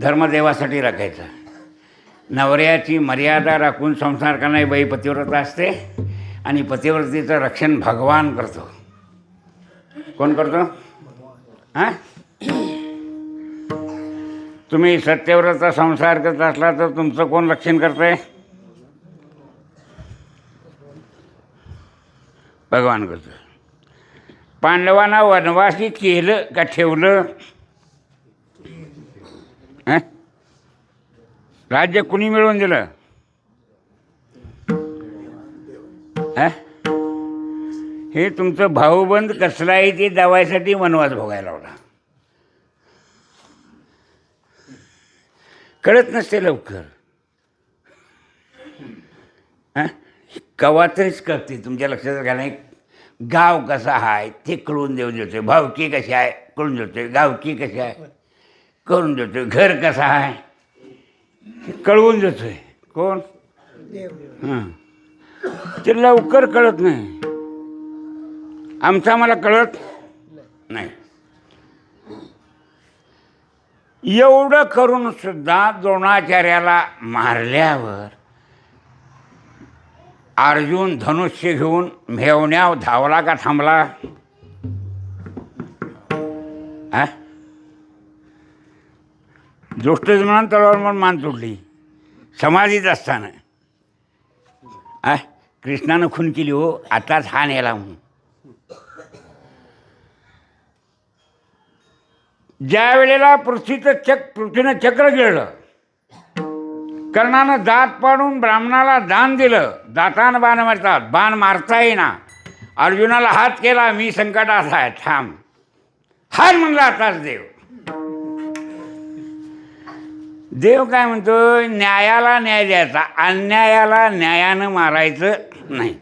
धर्मदेवासाठी राखायचा. नवऱ्याची मर्यादा राखून संसार करणारी बाई पतिव्रता असते, आणि पतिव्रतेचं रक्षण भगवान करतो. कोण करतो? हां, तुम्ही सत्यव्रता संसार करत असला तर तुमचं कोण रक्षण करतंय? भगवान करतो. पांडवांना वनवासी केलं का ठेवलं? राज्य कुणी मिळवून दिलं? हे तुमचं भाऊबंद कसला आहे ते दावायसाठी वनवास भोगायला लावला. कळत नसते लवकर. कवा तरीच कळते. तुमच्या लक्षात घ्या नाही. गाव कसा आहे ते कळून देऊ देतोय. भावकी कशी आहे कळून देतोय. गावकी कशी आहे कळून देतोय. घर कसं आहे कळवून देतोय. कोण? हां, ते लवकर कळत नाही. आमचं आम्हाला कळत नाही. एवढं करून सुद्धा द्रोणाचार्याला मारल्यावर अर्जुन धनुष्य घेऊन मेवण्यावर धावला का थांबला? दृष्टद्युम्नानं तलवार म्हणून मान तोडली समाधीत असताना. कृष्णानं खून केली हो, आताच हा नेला म्हणून. ज्या वेळेला पृथ्वीनं चक्र गिळलं, कर्णानं दात पाडून ब्राह्मणाला दान दिलं. दातानं बाण मारतात, बाण मारता येईना. अर्जुनाला हात केला, मी संकटात आहे थांब. हार म्हणला आताच देव. देव काय म्हणतो? न्यायाला न्याय द्यायचा, अन्यायाला न्यायानं मारायचं नाही.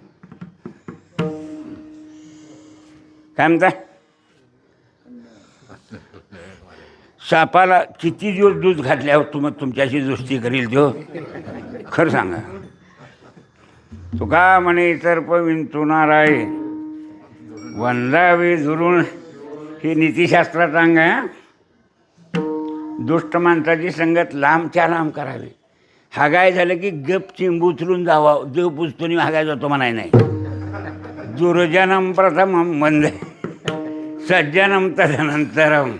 काय म्हणता? सापाला किती दिवस दूध घातल्यावर तुमच्याशी दोस्ती करील देव? खरं सांगा. तुका म्हणे सर्प विंचुणाराय वंदावे धरून, हे नीतिशास्त्रात अंग आहे. दुष्ट माणसाची संगत लांबच्या लांब करावी. हागाय झालं की गप चिंब उचलून जावा, देव पुजतो आणि हागाय जातो म्हणाय नाही. दुर्जनम प्रथमम वंदे सज्जनम तदनंतरम.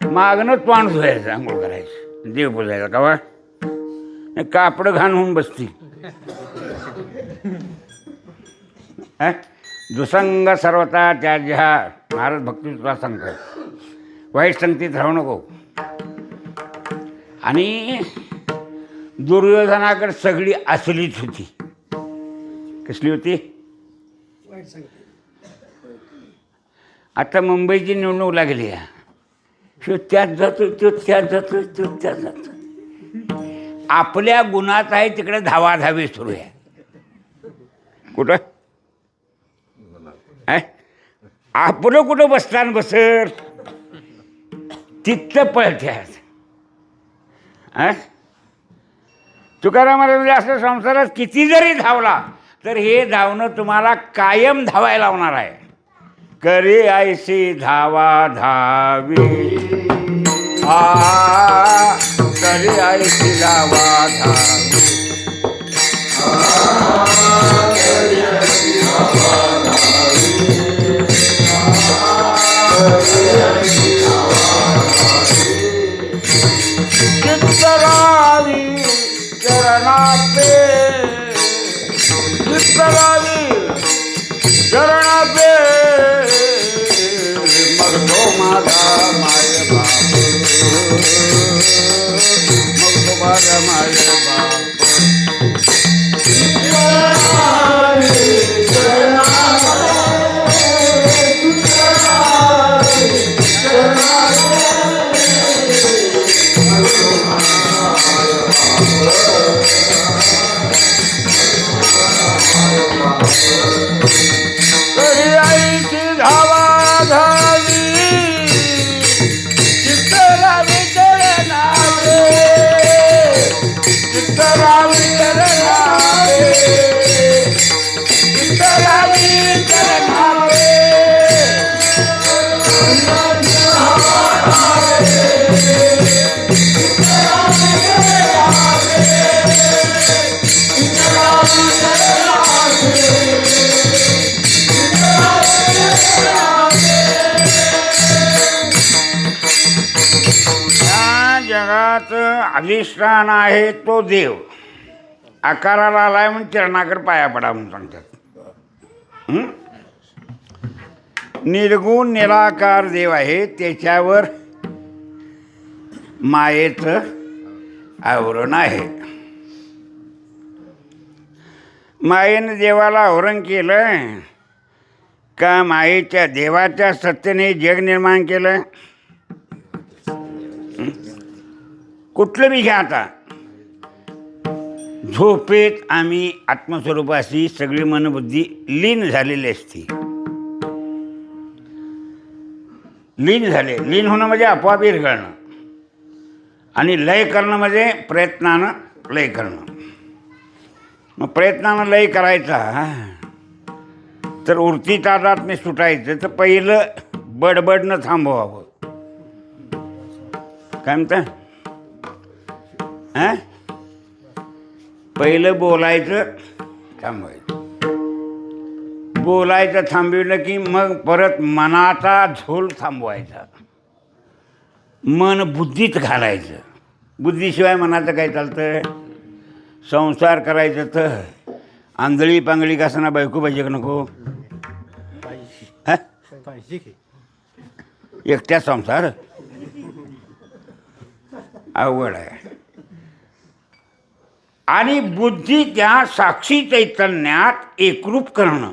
मागणं तोंड धुवायचं, आंघोळ करायचं, देव पुजायचा. का कापडं घाण होऊन बसती. दुसंग सर्वता त्याज्य. महाराज भक्ती तुला सांगतात, वाईट संगतीत राहू नको. आणि दुर्योधनाकडे सगळी असलीच होती. कसली होती? आता मुंबईची निवडणूक लागली आहे, तो त्यात जातो, तो त्यात जातो, तो त्यात जातो. आपल्या गुणात आहे तिकडे धावाधावी सुरू आहे. कुठं आपलं कुठं बसताना बसर तिथं पळत्यात. तुकाराम महाराज असं संसारात किती जरी धावला तर हे धावणं तुम्हाला कायम धावायला लावणार आहे. करे ऐशी धावा धावी, करे ऐशी धावा धावी. चित्तरावी चरणापे, चित्तरावी चरणापे, मग तो माझा माय बाप, मग तो माझा माय बाप. करी आईची धावा धावी, चित्तरावी चरणावे, चित्तरावी चरणावे, चित्तरावी चरणावे. या जगात अधिष्ठान आहे तो देव. आकाराला आलाय म्हणून चरणाकडे पाया पडा म्हणून सांगतात. निर्गुण निराकार देव आहे, त्याच्यावर मायेचं आवरण आहे. मायेनं देवाला आवरण केलं का मायेच्या देवाच्या सत्तेने जग निर्माण केलं. कुठलं बी घ्या. आता झोपेत आम्ही आत्मस्वरूपाशी सगळी मनबुद्धी लीन झालेली असते. लीन झाले, लीन होणं म्हणजे आपोआप विरघळणं, आणि लय करणं म्हणजे प्रयत्नानं लय करणं. मग प्रयत्नानं लय करायचा तर उरती तादात्म्य सुटायचं तर पहिलं बडबडणं थांबवावं. काय म्हणता? पहिलं बोलायचं थांबवायचं. बोलायचं थांबविलं की मग परत मनाचा झोल थांबवायचा. मन बुद्धीत घालायचं. बुद्धीशिवाय मनाचं काय चालतं? संसार करायचं तर आंधळी पांगळी कसं बायको पाहिजे का नको? एकट्या संसार अवघड आहे. आणि बुद्धी त्या साक्षी चैतन्यात एकरूप करणं.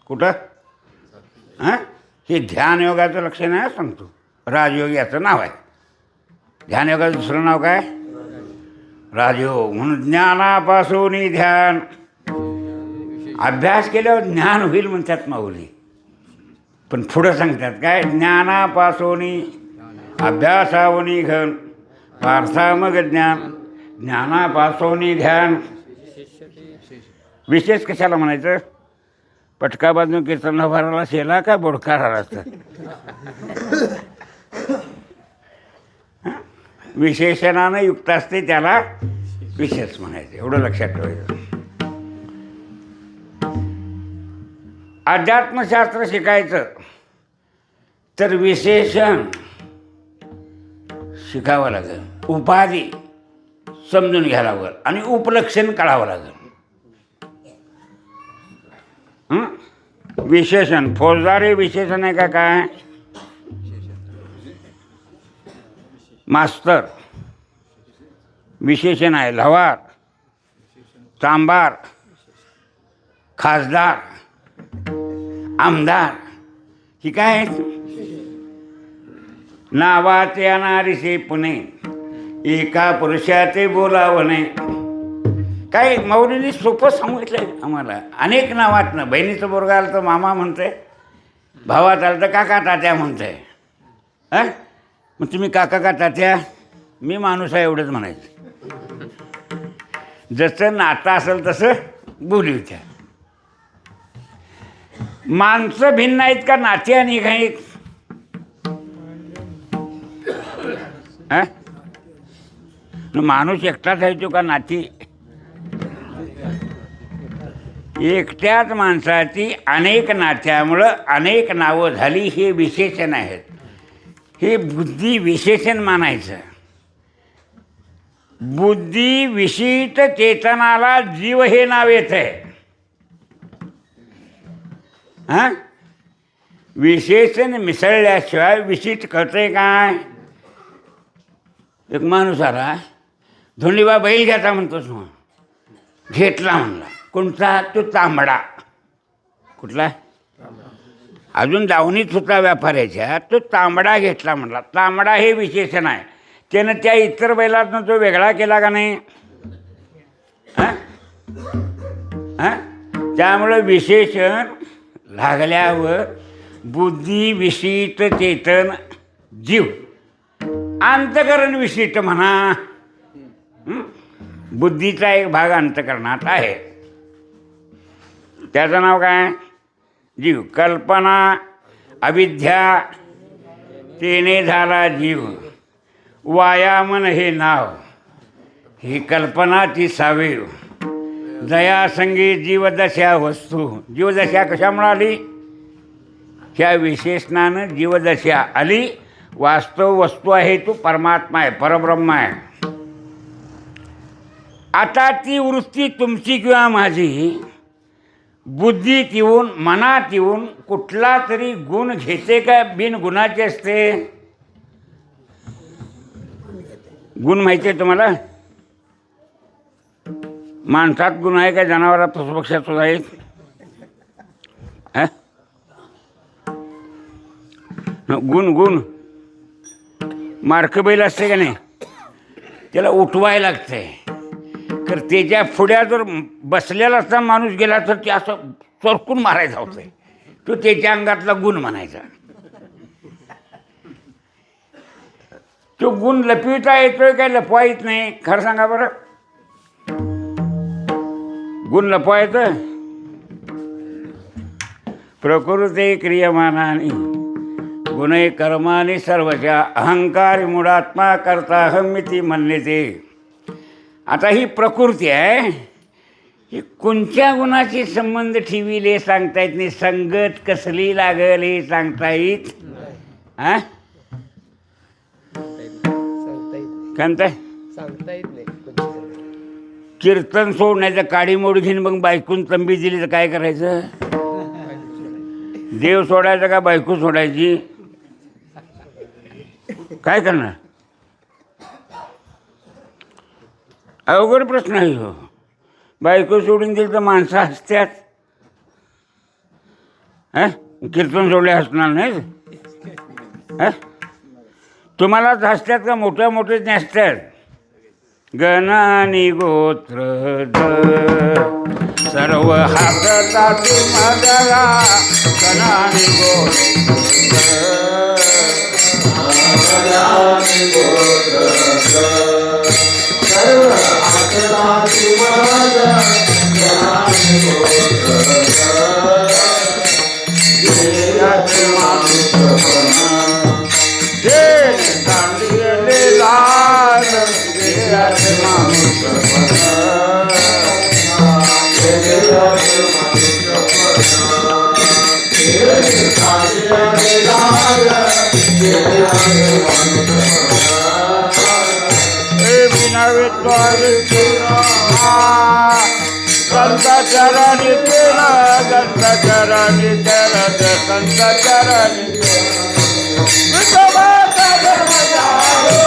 कुठं? हे ध्यानयोगाचं लक्षण आहे. सांगतो, राजयोग याचं नाव आहे. ध्यानयोगाचं दुसरं नाव काय? राजयोग. म्हणून ज्ञानापासून ध्यान. अभ्यास केल्यावर ज्ञान होईल म्हणतात माऊली, पण पुढं सांगतात काय? ज्ञानापासून अभ्यासावनी घन पार्था मग ज्ञान. ज्ञानापासून ध्यान. विशेष कशाला म्हणायचं? पटका बाजून कीर्तन भरायला, शेला का बोडका राहिला असतं. अवघड आहे. विशेषणानं युक्त असते त्याला विशेष म्हणायचं. एवढं लक्षात ठेवायचं. अध्यात्मशास्त्र शिकायचं तर विशेषण शिकावं लागेल, उपाधी समजून घ्यायला लागेल आणि उपलक्षण कळावं लागेल. विशेषण फौजदारी विशेषण आहे का काय? मास्तर विशेषण आहे. लवार, चांबार, खासदार, आमदार ही काय आहेत? नावाचे अनारिसे पुणे एका पुरुषाचे बोलावणे. काय माऊलींनी सोपं सांगितलंय आम्हाला. अनेक नावातनं बहिणीचं पोरगं आलं तर मामा म्हणतंय, भावात आलं तर काका तात्या म्हणतंय. मग तुम्ही काका का तात्या, मी माणूस आहे एवढंच म्हणायचं. जसं नातं असेल तसं बोली होत्या. माणसं भिन्न आहेत का नाते आणि काही? माणूस एकटाच आहे तो का नाती? एकट्याच माणसाची अनेक नात्यामुळं अनेक नावं झाली. हे विशेषण आहेत. हे बुद्धी विशेषण मानायचं. बुद्धी विशिष्ट चेतनाला जीव हे नाव येत आहे. विशेषण मिसळल्याशिवाय विशिष्ट कळतंय काय? एक माणूस आला, धोंडीबा बैल घ्यायचा म्हणतोस मग. घेतला म्हणला. कोणता? तो तांबडा. कुठला? अजून दावणीत होता व्यापाऱ्याच्या, तो तांबडा घेतला म्हणला. तांबडा हे विशेषण आहे. त्यानं त्या इतर बैलातनं तो वेगळा केला का नाही? त्यामुळं विशेषण लागल्यावर बुद्धी विशिष्ट चेतन जीव अंतकरण विशिष्ट म्हणा. बुद्धीचा एक भाग अंतकरणात आहे. त्याचं नाव काय? जीव. कल्पना अविद्या तेने झाला जीव. वायामन हे नाव, ही कल्पनाची सावीव. दयासंगी जीवदशा वस्तू. जीवदशा कशा मिळाली? ह्या विशेषणानं जीवदशा आली. वास्तव वस्तू आहे, तो परमात्मा आहे, परब्रह्म आहे. आता ती वृत्ती तुमची किंवा माझी बुद्धीत येऊन मनात येऊन कुठला तरी गुण घेते का बिन गुणाचे असते? गुण माहिती आहे तुम्हाला? माणसात गुण आहे का जनावरात पशुपक्षात सुद्धा आहेत? गुण गुण मार्क बैल असते का नाही, त्याला उठवायला लागतंय. तर त्याच्या पुढ्या जर बसलेला असता माणूस गेला तर ते असं सरकून मारायचा होतंय. तो त्याच्या अंगातला गुण म्हणायचा. तो गुण लपविता येतोय काय लपवा येत नाही? खरं सांगा बरं. गुण लपवा येतं? प्रकृती क्रियमानानी गुणे कर्माने सर्वच्या अहंकार मूढात्मा करता अहमिती म्हणले. आता ही प्रकृती आहे, ही कोणत्या गुणाशी संबंध ठेवीले सांगता येत नाही. संगत कसली लागल हे सांगता येत सांगता येत नाही. कीर्तन सोडण्याचं काडी मोड घेऊन मग बायकून तंबी दिली तर काय करायचं? देव सोडायचा का बायको सोडायची? काय करणार? अवघड प्रश्न आहे हो. बायको सोडून दिली तर माणसं हसत्यात. कीर्तन सोडले हसणार नाही? तुम्हालाच हसत्यात का मोठ्या मोठे नसतात? गणानी गोत्र सर्व हातात माझा गणानी गोत्र सर्व हाताची माझा गणानी गोत्र दांडियले लाल संताचरणी केलं संताचरणी केलं संताचरणी विठोबाचा धर्म जागो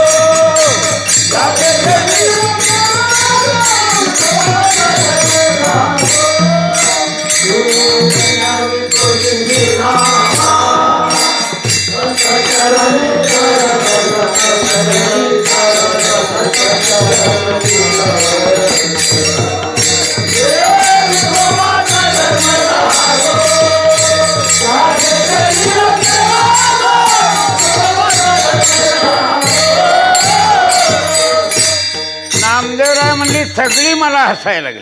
नामदेवराय म्हणली सगळी मला हसायला लागली.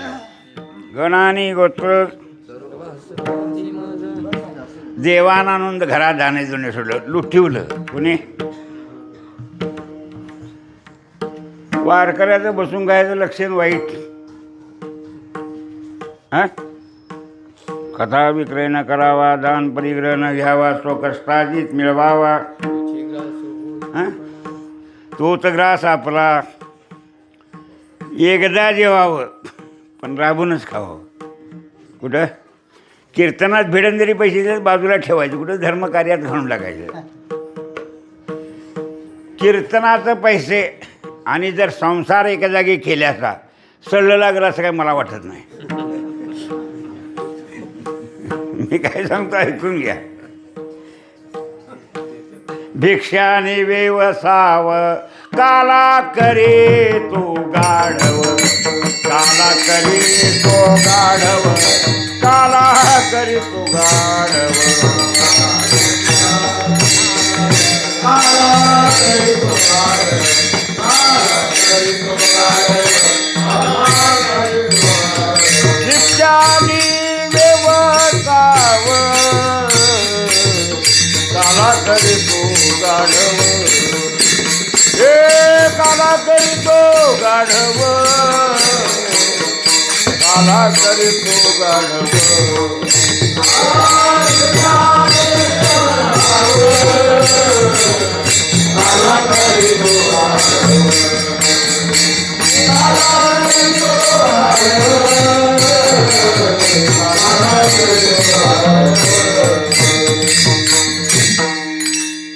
गणानी गोत्र देवानानंद घरात जाणे जुने सोडलं लुटिवलं कुणी वारकऱ्याचं बसून गायचं लक्षण वाईट. हा कथा विक्रय न करावा दान परिग्रह न घ्यावा स्वकष्टाजीत मिळवावा. हा तोच ग्रास आपला एकदा जेवावं पण राबूनच खावं. कुठं कीर्तनात भिडन जरी पैसे दिले बाजूला ठेवायचे, कुठं धर्मकार्यात घालून टाकायचं. कीर्तनाचं पैसे आणि जर संसार एका जागी केल्याचा सडलं लागलं असं काय मला वाटत नाही. मी काय सांगतो ऐकून घ्या. भिक्षाने वेवसाव काला करे तो गाढव काला करे तो गाढव काला करे तो गाढव भिक्षाने वेवसाव काला करे तो गाढव हे काला करीतो गाढव काला करीतो गाढव.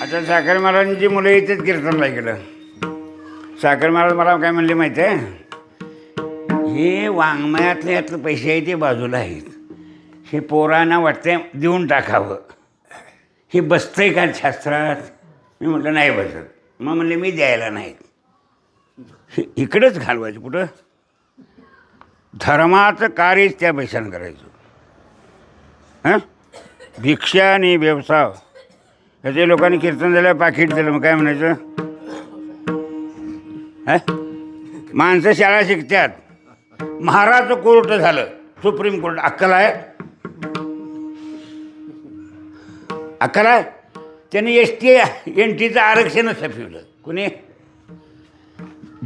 आता साखर महाराजांची मुलं इथेच कीर्तनला गेलं. साखर महाराज मला काय म्हणले माहिती आहे, हे वाङ्मयातले यातलं पैसे आहे ते बाजूला आहेत, हे पोरांना वाटतंय देऊन टाकावं, हे बसतंय का शास्त्रात. मी म्हटलं नाही बसत. मग म्हणले मी द्यायला नाहीत, इकडंच घालवायचं. कुठं धर्माचं कार्यच त्या पैशानं करायचं. हां भिक्षा आणि व्यवसाय ह्याचे लोकांनी कीर्तन झालं पाकिट दिलं मग काय म्हणायचं. माणसं शाळा शिकतात, महाराज कोर्ट झालं सुप्रीम कोर्ट. अक्कल आहे अक्कल आहे. त्यांनी NTचं आरक्षणच सफिवलं. कुणी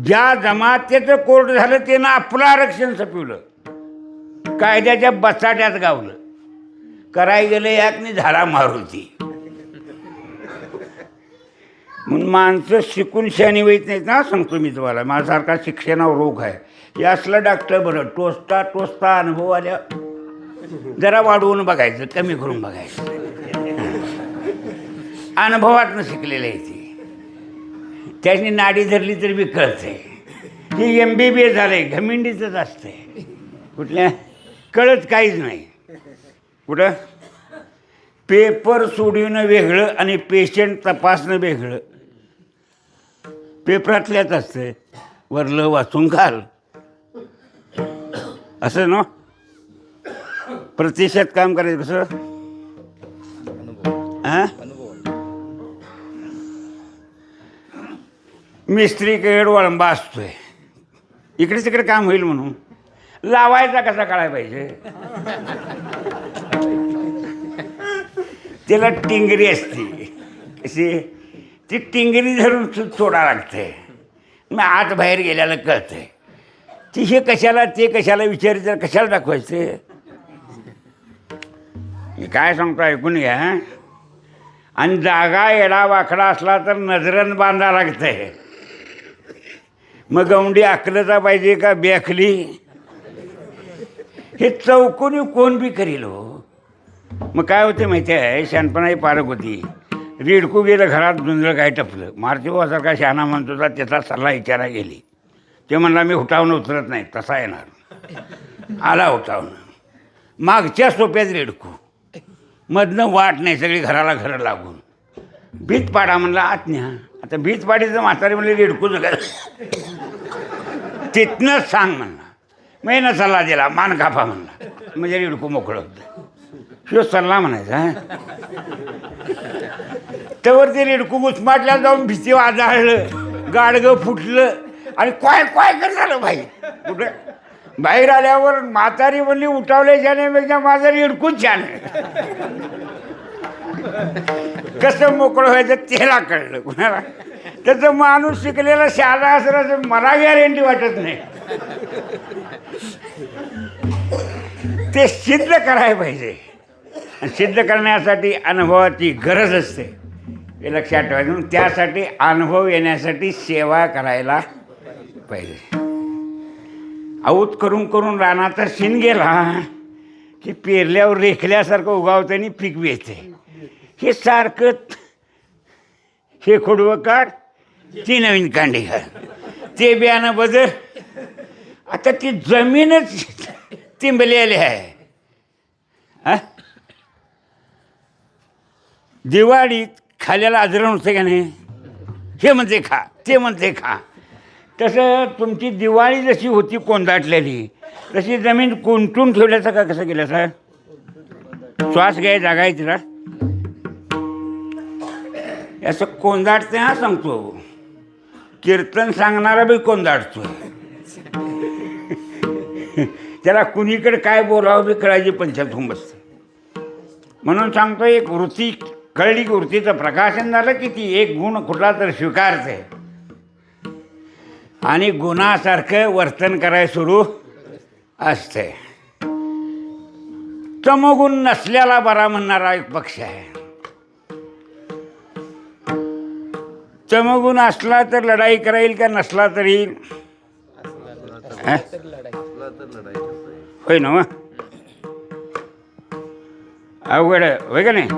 ज्या जमातीचं कोर्ट झालं त्यानं आपलं आरक्षण सफिवलं, कायद्याच्या बचाट्यात गावलं. कराय गेलं याकनी झाला मारुती. म्हणून माणसं शिकून शहाणी होत नाहीत ना. सांगतो मी तुम्हाला, माझ्यासारखा शिक्षणावर रोग आहे. हे असलं डॉक्टर बरं टोचता टोचता अनुभव आल्या जरा वाढवून बघायचं, कमी करून बघायचं. अनुभवातनं शिकलेलं आहे ते. त्याची नाडी धरली तरी बी कळतंय. ही MBBS झालंय, घमिंडीचंच असतंय. कुठल्या कळत काहीच नाही. कुठं पेपर सोडवणं वेगळं आणि पेशंट तपासणं वेगळं. पेपरातल्याच असतं, वरलं वाचून घाल असं ना. प्रतिशत काम करायचं कसं. हां मिस्त्रीकडे वळंबा असतोय, इकडे तिकडे काम होईल म्हणून. लावायचा कसा काढायला पाहिजे, त्याला टिंगरी असते. कशी ती टिंगरी धरून सोडा लागते. मग आत बाहेर गेल्याला कळतंय ती हे कशाला ते कशाला विचारायचं, कशाला दाखवायचं. हे काय सांगतो ऐकून घ्या. आणि जागा येडा वाकडा असला तर नजरन बांधा लागतंय. मग गवंडी अकलता पाहिजे का बेखली, हे चौकोनी कोण बी करील हो. मग काय होते माहिती आहे, शहाणपणाही पारक होती. रिडकू गेलं घरात, धुंदळ काय टपलं. मारुती भाऊसारखा शहाणा म्हणत होता, त्याचा सल्ला विचारा गेली. ते म्हणला मी हुटावून उतरत नाही, तसा येणार. आला हुटावून, मागच्या सोप्यात रिडकू, मधनं वाट नाही, सगळी घराला घरं लागून. भीत पाडा म्हणला आत न्या. आता भीत पाडीचं म्हातारी म्हणले रिडकू जगा, तिथनंच सांग म्हणला. महिना सल्ला दिला, मान कापा म्हणला, म्हणजे रिडकू मोकळं होतं. शिव सल्ला म्हणायचा. त्यावर ते रिडकू घुसमाटल्या जाऊन भीती वाजाळलं, गाडगं फुटलं आणि काय काय कर झालं बाई. कुठे बाहेर आल्यावर म्हातारी म्हणली उठावले जाण्यापेक्षा माझं रिडकूच छान आहे. कसं मोकळं व्हायचं त्याला कळलं. कुणाला त्याचं माणूस शिकलेला शाळा असं मला गॅरंटी वाटत नाही. ते सिद्ध करायला पाहिजे. आणि सिद्ध करण्यासाठी अनुभवाची गरज असते, हे लक्षात ठेवायचं. म्हणून त्यासाठी अनुभव येण्यासाठी सेवा करायला पाहिजे. आऊत करून करून रानाचा शिन गेला की पेरल्यावर रेखल्यासारखं उगावतं आणि पीक येते. हे सारखं हे खोडवं काढ, ती नवीन कांडी घाल, ते बियाणं बदल. आता ती जमीनच तिंबलेली आहे. दिवाळीत खाल्याला आजरण होतं का नाही, हे म्हणते खा, ते म्हणते खा. तसं तुमची दिवाळी जशी होती कोंदाटलेली, तशी जमीन कोंटून ठेवल्याचं का कसं केलं सर. श्वास घ्याय जागा आहे तिला, असं कोंदाटते. हा सांगतो, कीर्तन सांगणारा बी कोंदाटतो. त्याला कुणीकडे काय बोलावं बी कळायची पंचायत होऊन बसतं. म्हणून सांगतो, एक वृत्ती कळली की वृत्तीचं प्रकाशन झालं की ती एक गुण कुठला तर स्वीकारते आणि गुणासारखं वर्तन करायला सुरू असते. तमोगुण नसल्याला बरा म्हणणारा एक पक्ष आहे. तमोगुण असला तर लढाई कराईल का नसला तरी होय ना. अवघड होय का नाही.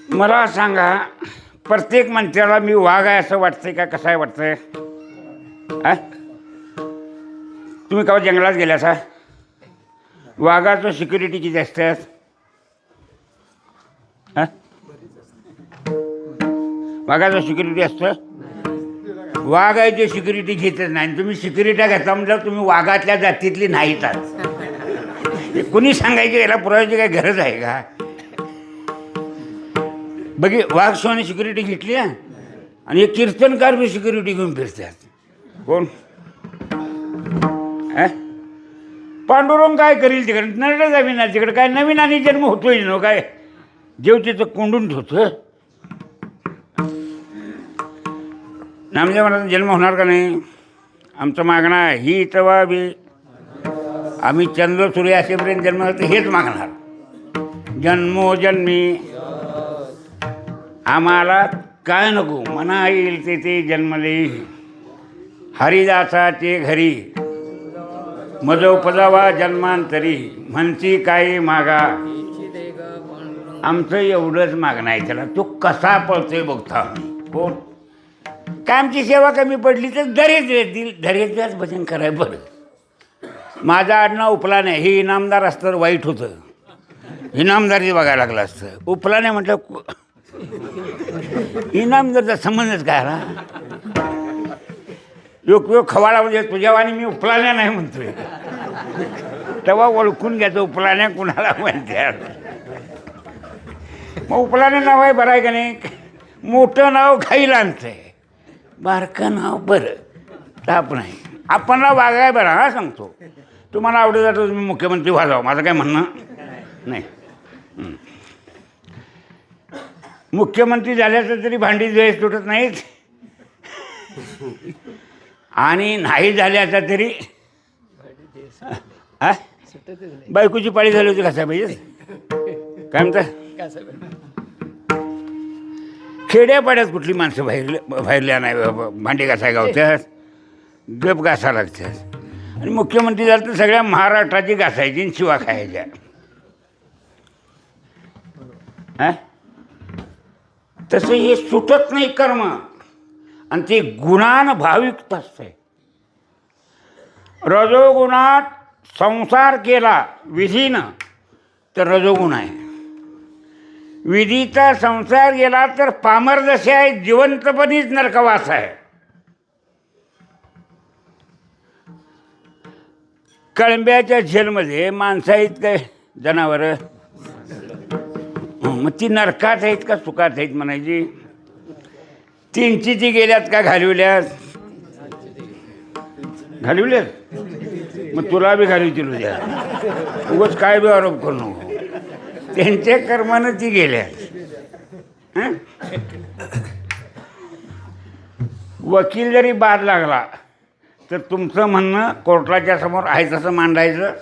मला सांगा, प्रत्येक मंत्र्याला मी वाघ आहे असं वाटतंय का कसं आहे वाटतंय. तुम्ही केव्हा जंगलात गेल्या सा, वाघाचं सिक्युरिटी किती असतात. वाघाचं सिक्युरिटी असतं. वाघ आहे ते सिक्युरिटी घेतच नाही. तुम्ही सिक्युरिटी घेता म्हणजे तुम्ही वाघातल्या जातीतली नाहीत. कुणी सांगायची याला पुराव्याची काय गरज आहे का. बघी वाघ शिवाने सिक्युरिटी घेतली आणि एक कीर्तनकार बी सिक्युरिटी घेऊन फिरतात. कोण पांडुरंग काय करील तिकडे, नरडे जावी ना तिकडे. काय नवीन आणि जन्म होतोय न काय, जेव तिथं कोंडून ठेवतं. नामदेव महाराजांचा जन्म होणार का नाही. आमचं मागणं आहे ही तेव्हा बी आम्ही चंद्र सूर्य असेपर्यंत जन्म तर हेच मागणार. जन्मोजन्मी आम्हाला काय नको, मना येईल ते जन्मले. हरिदासाचे घरी मजोपजावा जन्मांतरी, म्हणती काही मागा. आमचं एवढंच मागणं आहे त्याला. तो कसा पळतोय बघता आम्ही. कोण काय आमची सेवा कमी पडली तर दरेच भजन कराय बरं. माझं आडनाव उपलाने. हे इनामदार असतं तर वाईट होतं, इनामदारी बघायला लागलं असतं. उपलाने म्हटलं इनामदारचा संबंधच काय आला. योग खवाडा म्हणजे तुझ्यावानी मी उपलाण्या नाही म्हणतोय. तेव्हा ओळखून घ्यायचं उपलाण्या कुणाला म्हणते. मग उपलाने नाव आहे बरं आहे का नाही. मोठं नाव खाईला आणतंय, बारकं नाव बरं ताप नाही. आपणला वागाय बरं. हा सांगतो, तुम्हाला आवडत जातं तुम्ही मुख्यमंत्री व्हाजावं, माझं काय म्हणणं नाही. मुख्यमंत्री झाल्याचं तरी भांडी द्वेष तुटत नाहीत आणि नाही झाल्याचा तरी बायकोची पाळी झाली होती घासाय पाहिजे काय म्हणता खेड्यापाड्यात कुठली माणसं बाहेरल्या नाही भांडी घासाय गावत्यात गप घासा लागतात आणि मुख्यमंत्री झालं तर सगळ्या महाराष्ट्राची घासायची आणि शिवा खायच्या हां तसं हे सुटत नाही कर्म आणि ते गुणानं भावयुक्त असतंय रजोगुणात संसार केला विधीनं तर रजोगुण आहे विधीचा संसार गेला तर पामर जसे आहे जिवंतपणीच नरकवास आहे कळंब्याच्या झेलमध्ये माणसं आहेत काय जनावरं मग ती नरकात आहेत का सुखात आहेत म्हणायची तीनची ती गेल्यात का घालविल्यात घालविल्यात मग तुला बी घालवतील उद्या उगाच काय बी आरोप करू नको त्यांच्या कर्मानं ती गेल्यात वकील जरी बाद लागला तर तुमचं म्हणणं कोर्टाच्या समोर आहे तसं मांडायचं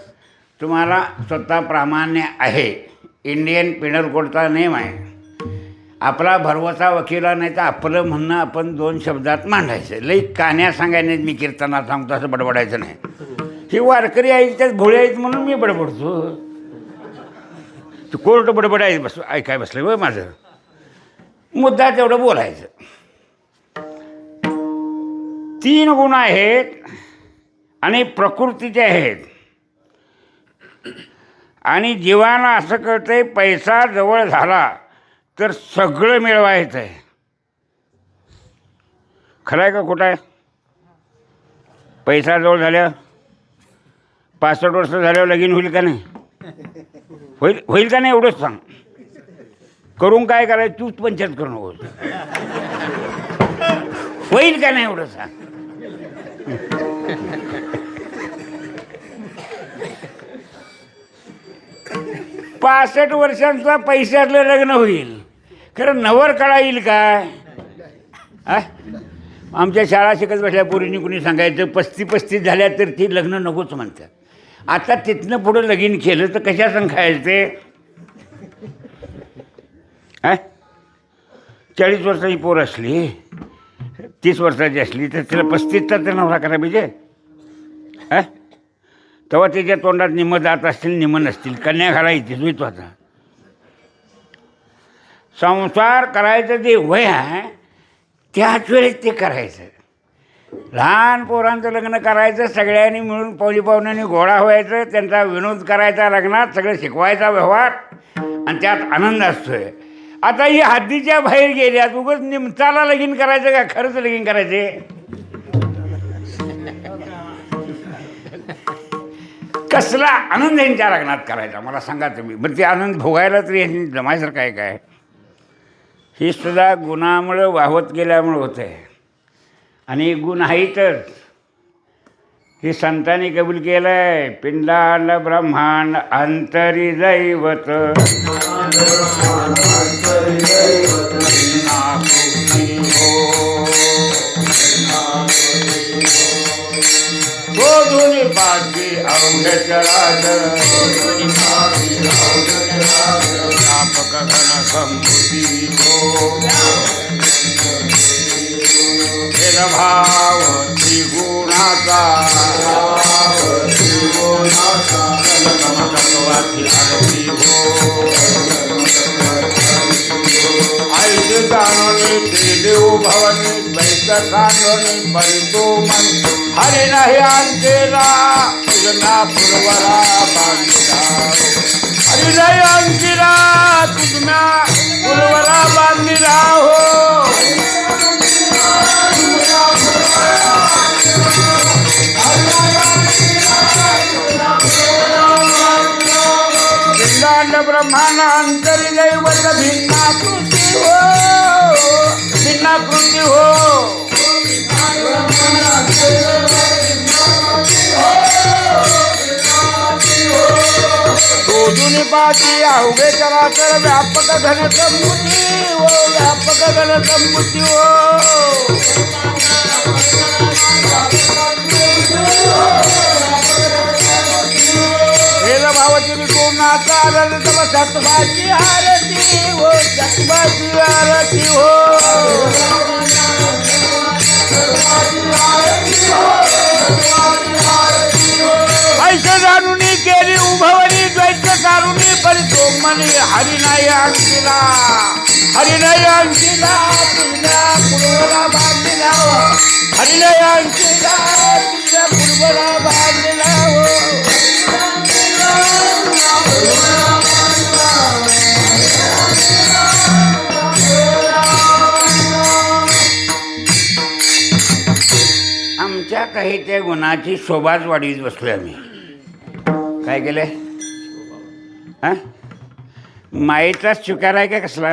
तुम्हाला स्वतः प्रामाण्य आहे इंडियन पिनल कोडचा नियम आहे आपला भरवसा वकिला नाही तर आपलं म्हणणं आपण 2 शब्दात मांडायचं लई कान्या सांगायला मी कीर्तनात सांगतो असं बडबडायचं नाही ही वारकरी आहेत त्यात भोळे आहेत म्हणून मी बडबडतो तू कोर्ट बडबडायचं बस ऐकाय बसलं बरं माझं मुद्दा तेवढं बोलायचं 3 गुण आहेत आणि प्रकृतीचे आहेत आणि जीवाला असं कळतंय पैसा जवळ झाला तर सगळं मिळवायचं आहे खरं आहे का खोटं आहे पैसा जवळ झाल्यावर 65 वर्ष झाल्यावर लगीन होईल का नाही होईल का नाही एवढंच सांग करून काय करायचं तूच पंचायत करू नकोस होईल का नाही एवढं सांग 65 वर्षांचा पैशातलं लग्न होईल खरं नवर कळा येईल काय आमच्या शाळा शिकत बसल्या पोरींनी कुणी सांगायचं 35 झाल्या तर ती लग्न नकोच म्हणतात आता तिथनं पुढं लगीन केलं तर कशा संग खायचं ते 40 वर्षाची पोर असली 30 वर्षाची असली तर तिला 35चा तर नवरा करा पाहिजे तेव्हा त्याच्या तोंडात निम्म जात असतील निम्म नसतील कन्या घालायची जुळतो आता संसार करायचं जे वय आहे त्याच वेळेत ते करायचं लहान पोरांचं लग्न करायचं सगळ्यांनी मिळून पाहुण्यांनी गोळा व्हायचं त्यांचा विनोद करायचा लग्नात सगळं शिकवायचा व्यवहार आणि त्यात आनंद असतोय आता ही हद्दीच्या बाहेर गेल्यात उगाच निमताला लगीन करायचं का खरंच लगीन करायचे कसला आनंद यांच्या लग्नात करायचा मला सांगा तुम्ही बरं ते आनंद भोगायला तरी यांनी जमायचं काय हे सुद्धा गुणामुळं वाहत गेल्यामुळं होतं आहे आणि गुण आहेतच हे संतांनी कबूल केलं आहे पिंडांड ब्रह्मांड अंतरी दैवत शोधून पाठी अवघ चराचर व्यापक घन संभूती भेदभाव त्रिगुणाचा तत्वाची आरती ऐसे जाणवणे ते देव भवनी बैठ सांगणे परितो मन हरे नाही अंकेला तुझना पुरवरा बांधिला हरे नाही अंकिला तुझना पुरवरा बांधिला हो पिंडांड ब्रह्मांड अंतरी दैवत भिन्नाकृती हो भिन्नाकृती हो शोधून पाठी अवघे चराचर व्यापक घन संभूती हो व्यापक घन संभूती हो आनंद तव सत्वाची आरती हो सत्वाची आरती हो ऐसे जाणूनी केली उभवली द्वैत कारुणी परितो मनी हरिनाय अंकिला हरिनाय अंकिला तुझ्या पूर्वला बांधला हरिनाय अंकिला तुझ्या पूर्वला बांधला हो आमच्या काही त्या गुणाची शोभाच वाढवीत बसलोय आम्ही काय केलंय हां मायेचा स्वीकार आहे का कसला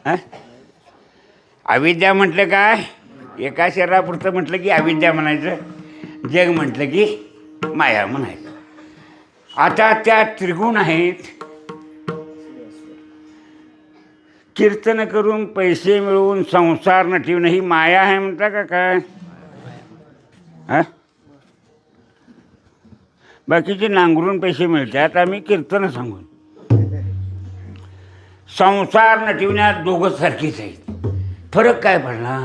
हां अविद्या म्हटलं काय एका शरीरापुरतं म्हटलं की अविद्या म्हणायचं जग म्हटलं की माया म्हणायचं आता त्या त्रिगुण आहेत कीर्तन करून पैसे मिळवून संसार नटवणं ही माया आहे म्हणता का काय हां बाकीचे नांगरून पैसे मिळतात आम्ही कीर्तन सांगून संसार नटविण्यात दोघं सारखीच आहेत फरक काय पडला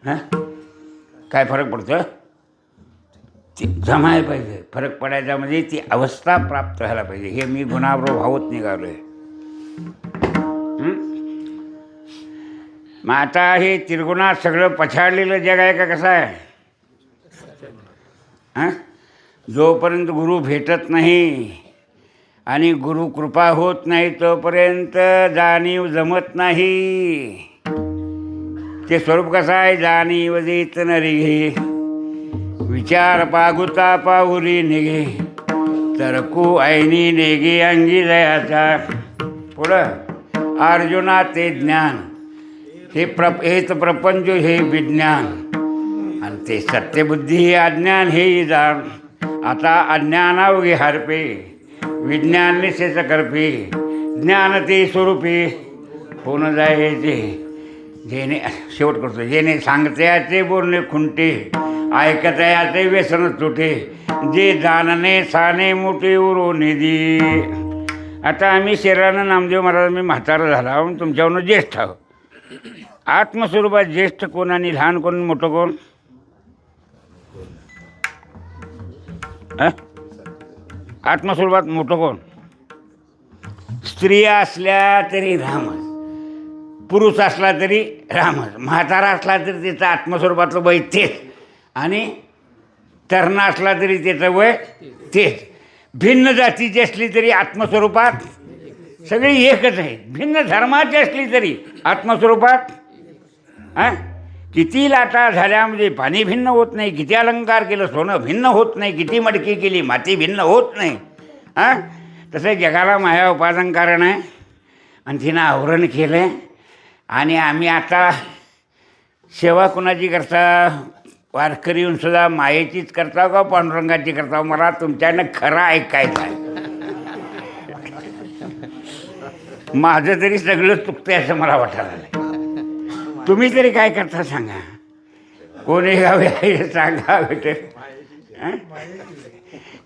हां काय फरक पडतं ते जमायला पाहिजे फरक पडायचा म्हणजे ती अवस्था प्राप्त व्हायला पाहिजे हे मी गुणाबरोबर भावत निघालो आहे मग आता हे त्रिगुणात सगळं पछाडलेलं जग आहे का कसं आहे हां जोपर्यंत गुरु भेटत नाही आणि गुरु कृपा होत नाही तोपर्यंत जाणीव जमत नाही ते स्वरूप कसं आहे जाणीव देत नरी घे विचार पागुता पाहुरी निघे तरकू ऐनी नेगे अंगी जयाचा पुढं अर्जुना ते ज्ञान हे हेच प्रपंच हे विज्ञान आणि ते सत्यबुद्धी हे अज्ञान हे जाण आता अज्ञानावगे हरपे विज्ञान निशेष करपे ज्ञान ते स्वरूपे होणं जायचे जेणे शेवट करतो जेणे सांगत्याचे बोलणे खुंटे ऐकतयाचे व्यसन तुटे जे जाणणे साने मोठे उरो निधी आता आम्ही शरीरानं नामदेव महाराज मी म्हातारा झाला म्हणून तुमच्यावरून ज्येष्ठ आहो आत्मस्वरूपात ज्येष्ठ कोण आणि लहान कोण मोठं कोण आत्मस्वरूपात मोठं कोण स्त्रिया असल्या तरी रामच पुरुष असला तरी रामच म्हातारा असला तरी त्याचं आत्मस्वरूपातलं वय तेच आणि तरणा असला तरी त्याचं वय तेच भिन्न जातीची असली तरी आत्मस्वरूपात सगळी एकच आहे भिन्न धर्माची असली तरी आत्मस्वरूपात हां किती लाटा झाल्या म्हणजे पाणी भिन्न होत नाही किती अलंकार केलं सोनं भिन्न होत नाही किती मडकी केली माती भिन्न होत नाही हां तसं जगाला माया उपादान कारण आहे आणि तिनं आवरण केलं आहे आणि आम्ही आता सेवा कुणाची करता वारकरी येऊन सुद्धा मायेचीच करता का पांडुरंगाची करता मला तुमच्यानं खरं ऐकायचं आहे माझं तरी सगळं चुकतंय असं मला वाटायला लागलं तुम्ही तरी काय करता सांगा कोणी गावे आहे सांगा भेटे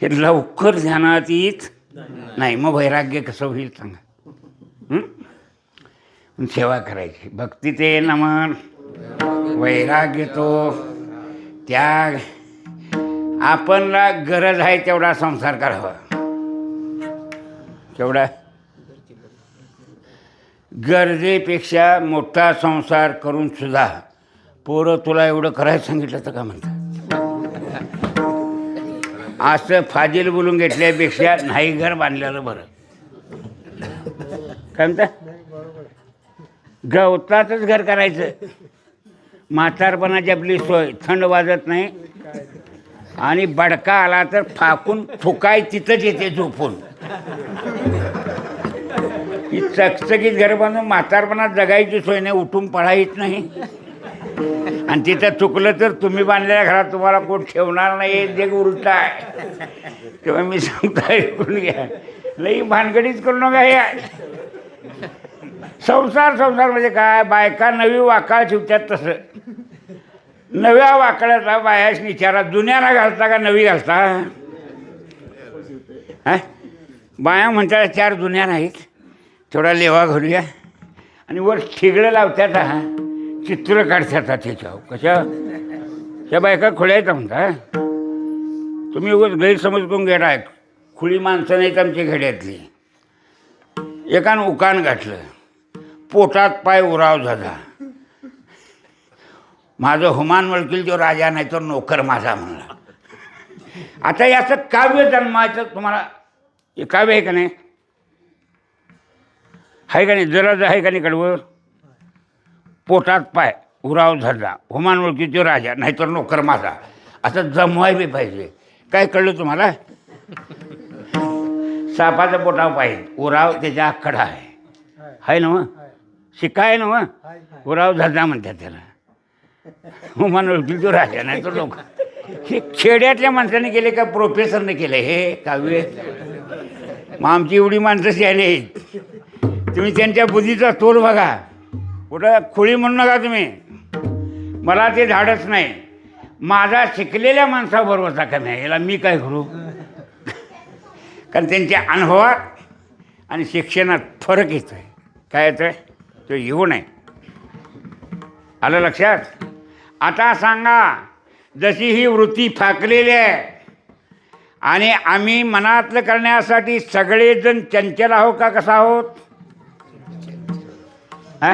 हे लवकर ध्यानात येत नाही मग वैराग्य कसं होईल सांगा सेवा करायची भक्ती ते नमन वैराग्य तो त्याग आपणला गरज आहे तेवढा संसार करावा केवढा गरजेपेक्षा मोठा संसार करून सुद्धा पोरं तुला एवढं करायचं सांगितलं तर का म्हणतात असं फाजील बोलून घेतल्यापेक्षा नाही घर बांधलेलं बरं काय म्हणता गवतातच घर करायचं म्हातारपणाची आपली सोय थंड वाजत नाही आणि बडका आला तर फाकून फुकाय तिथंच येते झोपून ही चकचकीत घर बांधून म्हातारपणात जगायची सोय नाही उठून पळा येत नाही आणि तिथं चुकलं तर तुम्ही बांधलेल्या घरात तुम्हाला कोण ठेवणार नाही जग उलट आहे तेव्हा मी सांगतो ऐकून घ्या लई भानगडीच करू नका हे संसार म्हणजे काय बायका नवी वाकाळ ठेवतात तसं नव्या वाकळ्याचा बायास विचारा जुन्याला घालता का नवी घालता हा बाया म्हणतात 4 जुन्या नाहीत, थोडा लेवा घालूया आणि वर ठिगळं लावतात हा चित्र काढतात त्याच्यावर. कशा त्या बायका खुळ्यायचा म्हणता. तुम्ही उगाच गैरसमज करून घेताय. खुळी माणसं नाहीत आमच्या खेड्यातली. एकानं उकान गाठलं, पोटात पाय उराव झाला. माझं हुमान वळकील तो राजा नाही तर नोकर माझा म्हणला. आता याचं काव्य जन्मायचं तुम्हाला, हे काव्य आहे का नाही? आहे का नाही? जरा आहे का नाही कडवं? पोटात पाय उराव झाला, हुमान वळकील तो राजा नाही तर नोकर माझा. असं जमवाय बी पाहिजे. काय कळलं तुम्हाला? सापाचं पोटाव पाहिजे, उराव त्याच्या आकडा आहे ना मग? शिका आहे ना मग? उराव झाला म्हणतात त्याला. हुमान वळकील तो राजा नाही तर लोक. हे खेड्यातल्या माणसाने केले का प्रोफेसरने केलं हे काव्य? मग आमची एवढी माणसं शाळेत आहेत, तुम्ही त्यांच्या बुद्धीचा तोल बघा. कुठं खुळी म्हणू नका तुम्ही. मला ते धाडच नाही. माझा शिकलेल्या माणसाबरोबरचा कमी आहे, याला मी काय करू? कारण त्यांच्या अनुभवात आणि शिक्षणात फरक येतो आहे. काय येतो आहे तो येऊ नये. आलं लक्षात? आता सांगा, जशी ही वृत्ती फाकलेली आहे आणि आम्ही मनातलं करण्यासाठी सगळेजण चंचल आहो का कसा आहोत? हा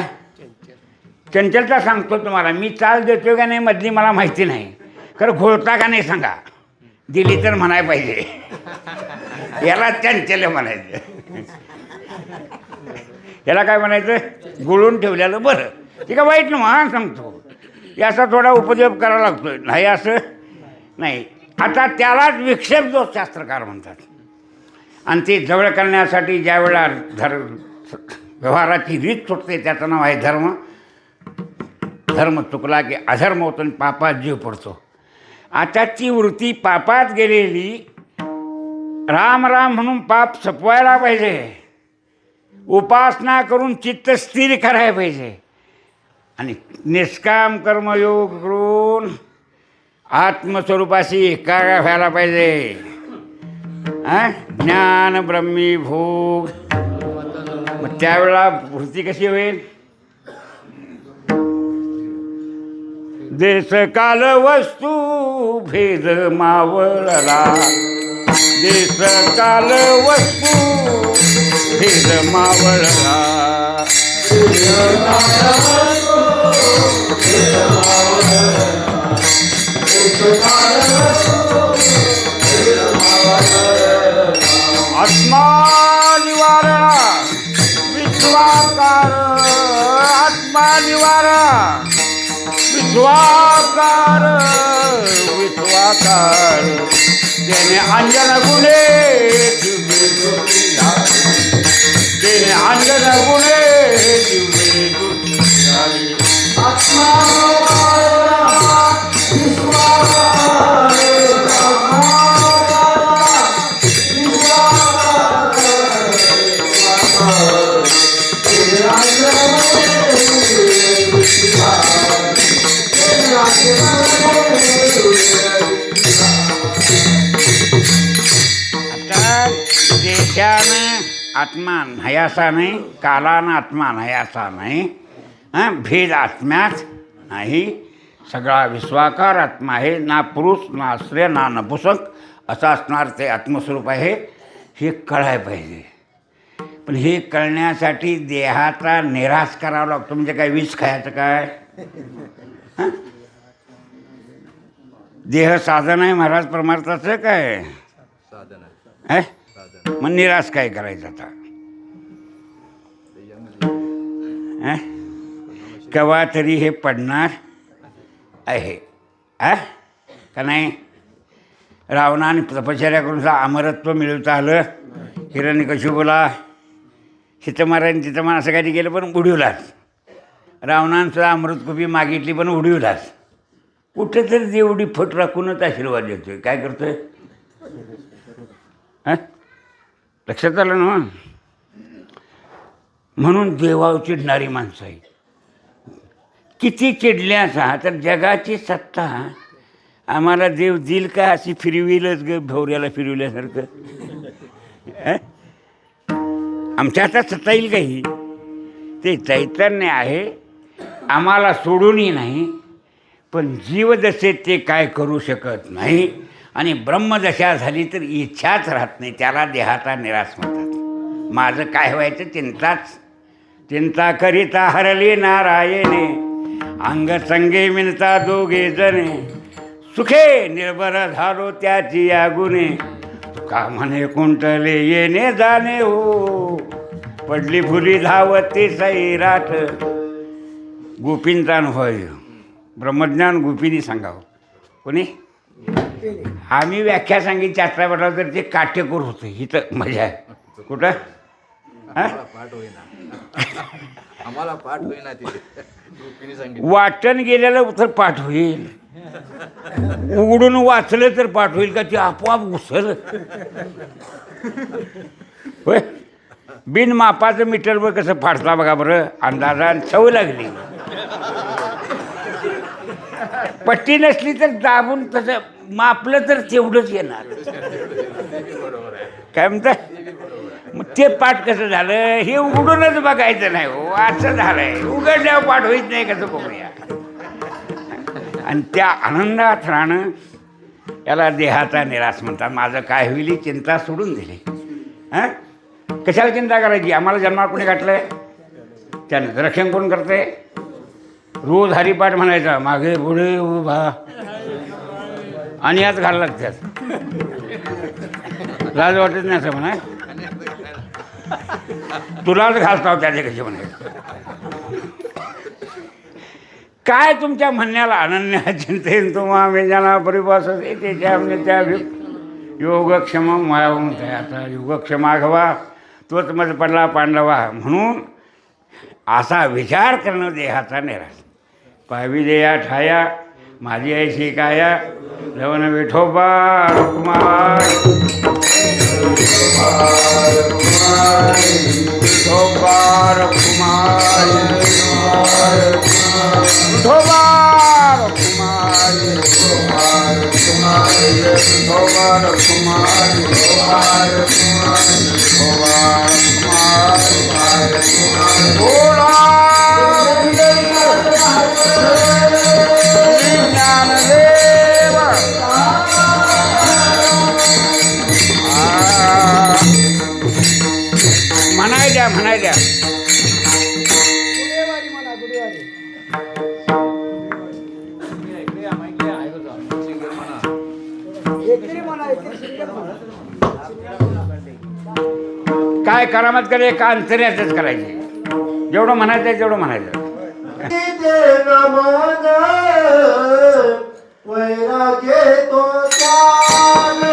चंचलता सांगतो तुम्हाला. मी चाल देतो का नाही मधली मला माहिती नाही, खरं घोळता का नाही सांगा. दिली तर म्हणाय पाहिजे. याला चंचल म्हणायचं. याला काय म्हणायचं? गुळून ठेवलेलं बरं. ते का वाईट ना सांगतो. याचा थोडा उपयोग करावा लागतोय. नाही असं नाही. आता त्यालाच विक्षेप दोष शास्त्रकार म्हणतात. आणि ते जवळ करण्यासाठी ज्या वेळेला व्यवहाराची रीत सुटते त्याचं नाव आहे धर्म. धर्म चुकला की अधर्म होतो आणि पापात जीव पडतो. आताची वृत्ती पापात गेलेली. राम राम म्हणून पाप सपवायला पाहिजे. उपासना करून चित्त स्थिर करायला पाहिजे. आणि निष्काम कर्मयोग करून आत्मस्वरूपाशी एकाग्र व्हायला पाहिजे. ज्ञान ब्रह्मी भोग. मग त्यावेळेला वृत्ती कशी होईल? देश काल वस्तू भेद मावळला. देश काल वस्तू भेद मावळला. आत्मा निवारणा विश्वाकार. आत्मा निवारणा विश्वाकार. विश्वाकार त्याने अंजन गुणे त्याने अंजन गुणे आत्मा आता देशानं आत्मा नाही असा नाही, कालानं आत्मा नाही असा नाही, भेद आत्म्यात नाही. सगळा विश्वाकार आत्मा आहे. ना पुरुष ना स्त्री ना नपुसक असं असणार ते आत्मस्वरूप आहे. हे कळायला पाहिजे. पण हे कळण्यासाठी देहाचा निराश करावा लागतो. म्हणजे काय विष खायचं काय? देह साधन आहे महाराज परमार्थाचं काय आहे? मग निराश काय करायचं आता? केव्हा तरी हे पडणार आहे का नाही? रावणाने तपश्चर्या करून अमरत्व मिळवता आलं. हिरण्यकशिपूला हितमाराने तिथं असं काही केलं पण उडवलाच. रावणानं सुद्धा अमृतकुपी मागितली पण उडवलाच. कुठेतरी देवडी फट राखूनच आशीर्वाद देतोय. काय करतोय? लक्षात आलं ना? म्हणून देवावर चिडणारी माणसं आहेत. किती चिडल्याचा तर जगाची सत्ता आम्हाला देव दिल का अशी फिरविलच ग, भोवऱ्याला फिरवल्यासारखं. आमच्या हातात सत्ता येईल काही ते चैतन्य आहे, आम्हाला सोडूनही नाही. पण जीव जसे ते काय करू शकत नाही. आणि ब्रह्मदशा झाली तर इच्छाच राहत नाही, त्याला देहाचा निराश म्हणतात. माझं काय व्हायचं चिंताच, चिंता करिता हरली नारायणे, अंग संगे मिळता दोघे जणे, सुखे निर्भर झालो त्याची या गुणे, का म्हणे कुंटले येणे जाणे हो, पडली फुली धावते सैराट. गोपींचा अनुभव आहे. ब्रह्मज्ञान गोपींनी सांगावं. कोणी आम्ही व्याख्या सांगितली शास्त्राबद्दल तर ते काटेकोर होतं. ही तर मजा आहे. कुठं हां आम्हाला पाठ होईना ते गोपीने सांगितलं. वाटण गेलेलं तर पाठ होईल, उघडून वाचलं तर पाठ होईल का ते आपोआप घुसल. होय, बिन मापाचं मीटरवर कसं फाटला बघा बरं, अंदाजा सवय लागली. पट्टी नसली तर दाबून तसं मापलं तर तेवढंच येणार. काय म्हणता, मग ते पाठ कसं झालं हे उघडूनच बघायचं नाही हो, असं झालंय. उघडल्यावर पाठ होईत नाही कसं बघूया. आणि त्या आनंदात राहणं याला देहाचा निराश म्हणतात. माझं काय होईल ही चिंता सोडून दिली. हां, कशाला चिंता करायची, आम्हाला जन्माला कोणी घातलंय, त्यानं रक्षण कोण करते. रोज हरिपाठ म्हणायचा, मागे पुढे उभा, आणि यात घालायला लागतात. लाज वाटत नाही असं म्हणा, तुलाच घालताव त्याचे कसे म्हणायचं. काय तुमच्या म्हणण्याला अनन्य चिंतेन तुम्हा मेजाना परिभास त्याच्या त्या योगक्षम म्हणताय. आता योगक्षम आघवा तोच मज पडला पांडवा, म्हणून असा विचार करणं देहाचा निराश. पाविले या ठाया माझी ऐशी काया, लवण विठोबा कुमार, विठोबार कुमार, विठोबार कुमार, विठोबार कुमार, म्हणायच्या म्हणायच्या काय करामत करे का अंतर्यातच करायचे. जेवढं म्हणायचं तेवढं म्हणायचं. वैराग्य तो त्याग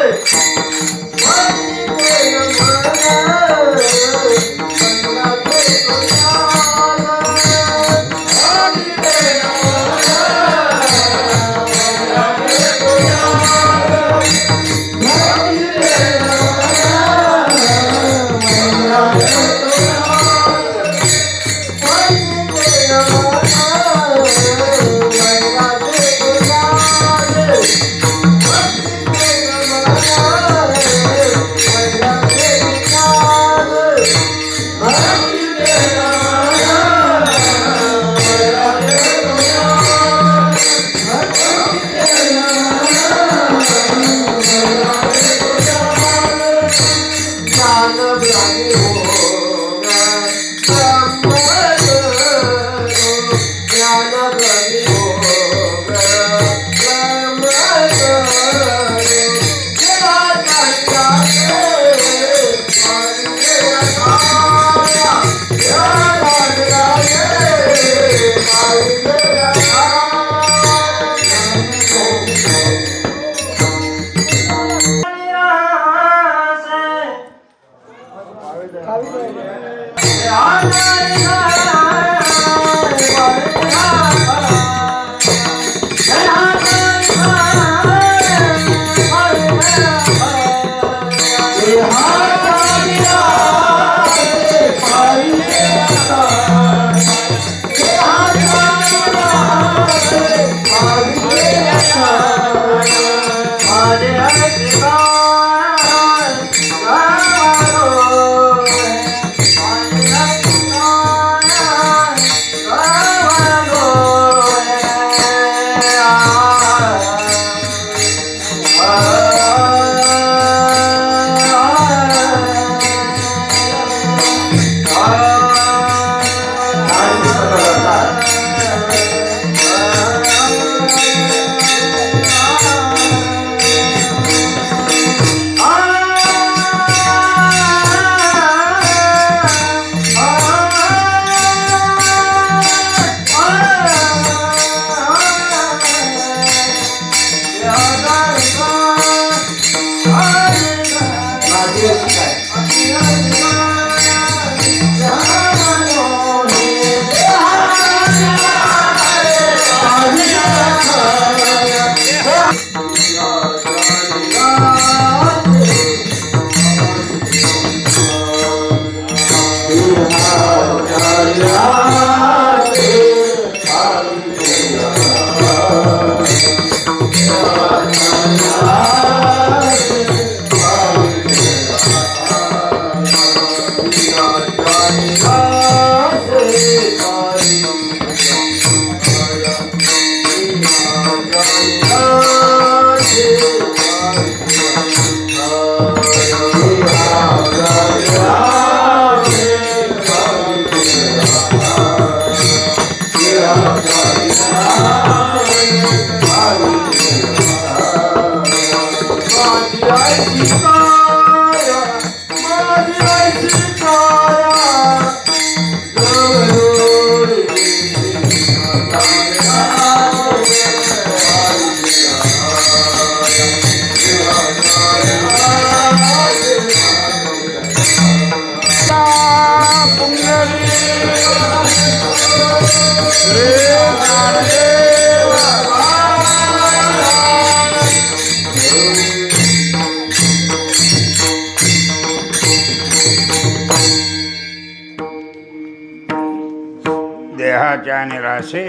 देहाच्या निराशे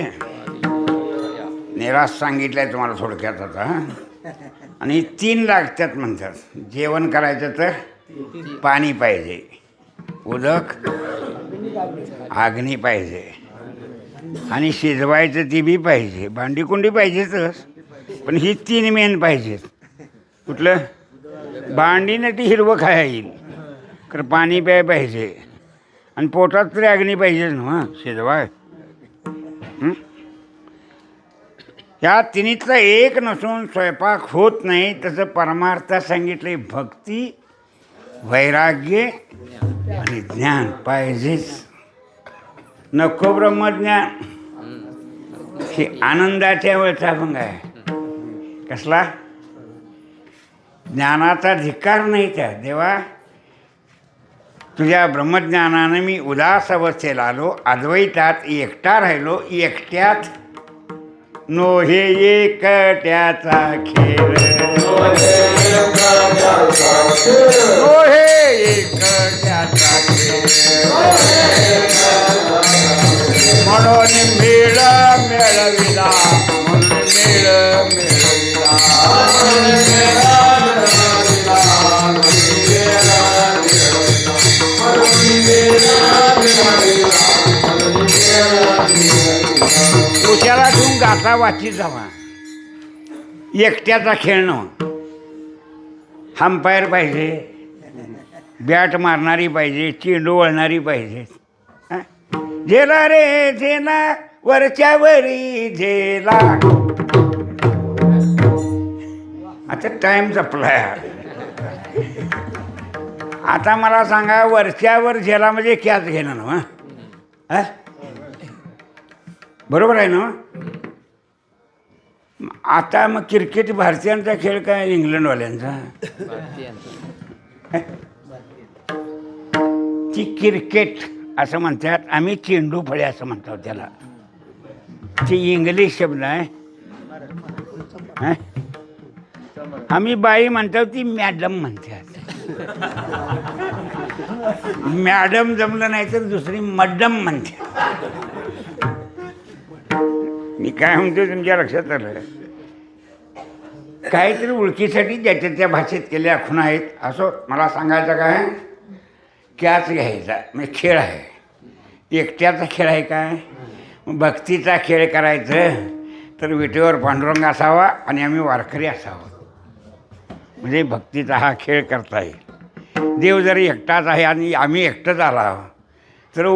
निराश सांगितलंय तुम्हाला थोडक्यात आता. आणि 3 लागतात म्हणतात. जेवण करायचं तर पाणी पाहिजे, उदक अग्नी पाहिजे, आणि शिजवायचं ती बी पाहिजे, भांडी कुंडी पाहिजेच. पण ही 3 मेन पाहिजेत. कुठलं? भांडीनं ती हिरवं खाया येईल, तर पाणी प्याय पाहिजे, आणि पोटात तरी अग्नी पाहिजेच ना शिजवाय. या तिन्हीतलं एक नसून स्वयंपाक होत नाही. तसं परमार्थात सांगितले भक्ती, वैराग्य आणि ज्ञान पाहिजेच. नको ब्रह्मज्ञान हे आनंदाच्या वेळचा भंग आहे. कसला? ज्ञानाचा धिक्कार नाही. त्या देवा तुझ्या ब्रह्मज्ञानानं मी उदास अवस्थेला आलो, अद्वैतात एकटा राहिलो, एकट्यात नो हे एकट्याचा खेळ, नो हे एकट्याचा खेळ, म्हणून मेळ मिळविला, म्हणून मेळ मिळविला. उशाला ठेवून गाता वाची जावा. एकट्याचा खेळणं. अंपायर पाहिजे, बॅट मारणारी पाहिजे, चेंडू वळणारी पाहिजे. झेला रे झेला, वरच्या वरी झेला. आता टाइम संपलाय. आता मला सांगा, वरच्यावर झेला म्हणजे कॅच घेणं ना? बरोबर आहे ना? आता मग क्रिकेट भारतीयांचा खेळ काय इंग्लंडवाल्यांचा? ती क्रिकेट असं म्हणतात, आम्ही चेंडू फळे असं म्हणतो त्याला. ती इंग्लिश शब्द आहे. आम्ही बाई म्हणतो, ती मॅडम म्हणतात. मॅडम जमलं नाही तर दुसरी मड्डम म्हणते. मी काय म्हणतो तुमच्या लक्षात आलं? काहीतरी ओळखीसाठी ज्याच्या त्या भाषेत केल्या खुणा आहेत. असो, मला सांगायचं काय, कॅच घ्यायचा म्हणजे खेळ आहे. एकट्याचा खेळ आहे काय? भक्तीचा खेळ करायचं तर विटेवर पांडुरंग असावा आणि आम्ही वारकरी असावं, म्हणजे भक्तीचा हा खेळ करता येईल. देव जरी एकटाच आहे आणि आम्ही एकटंच आला तर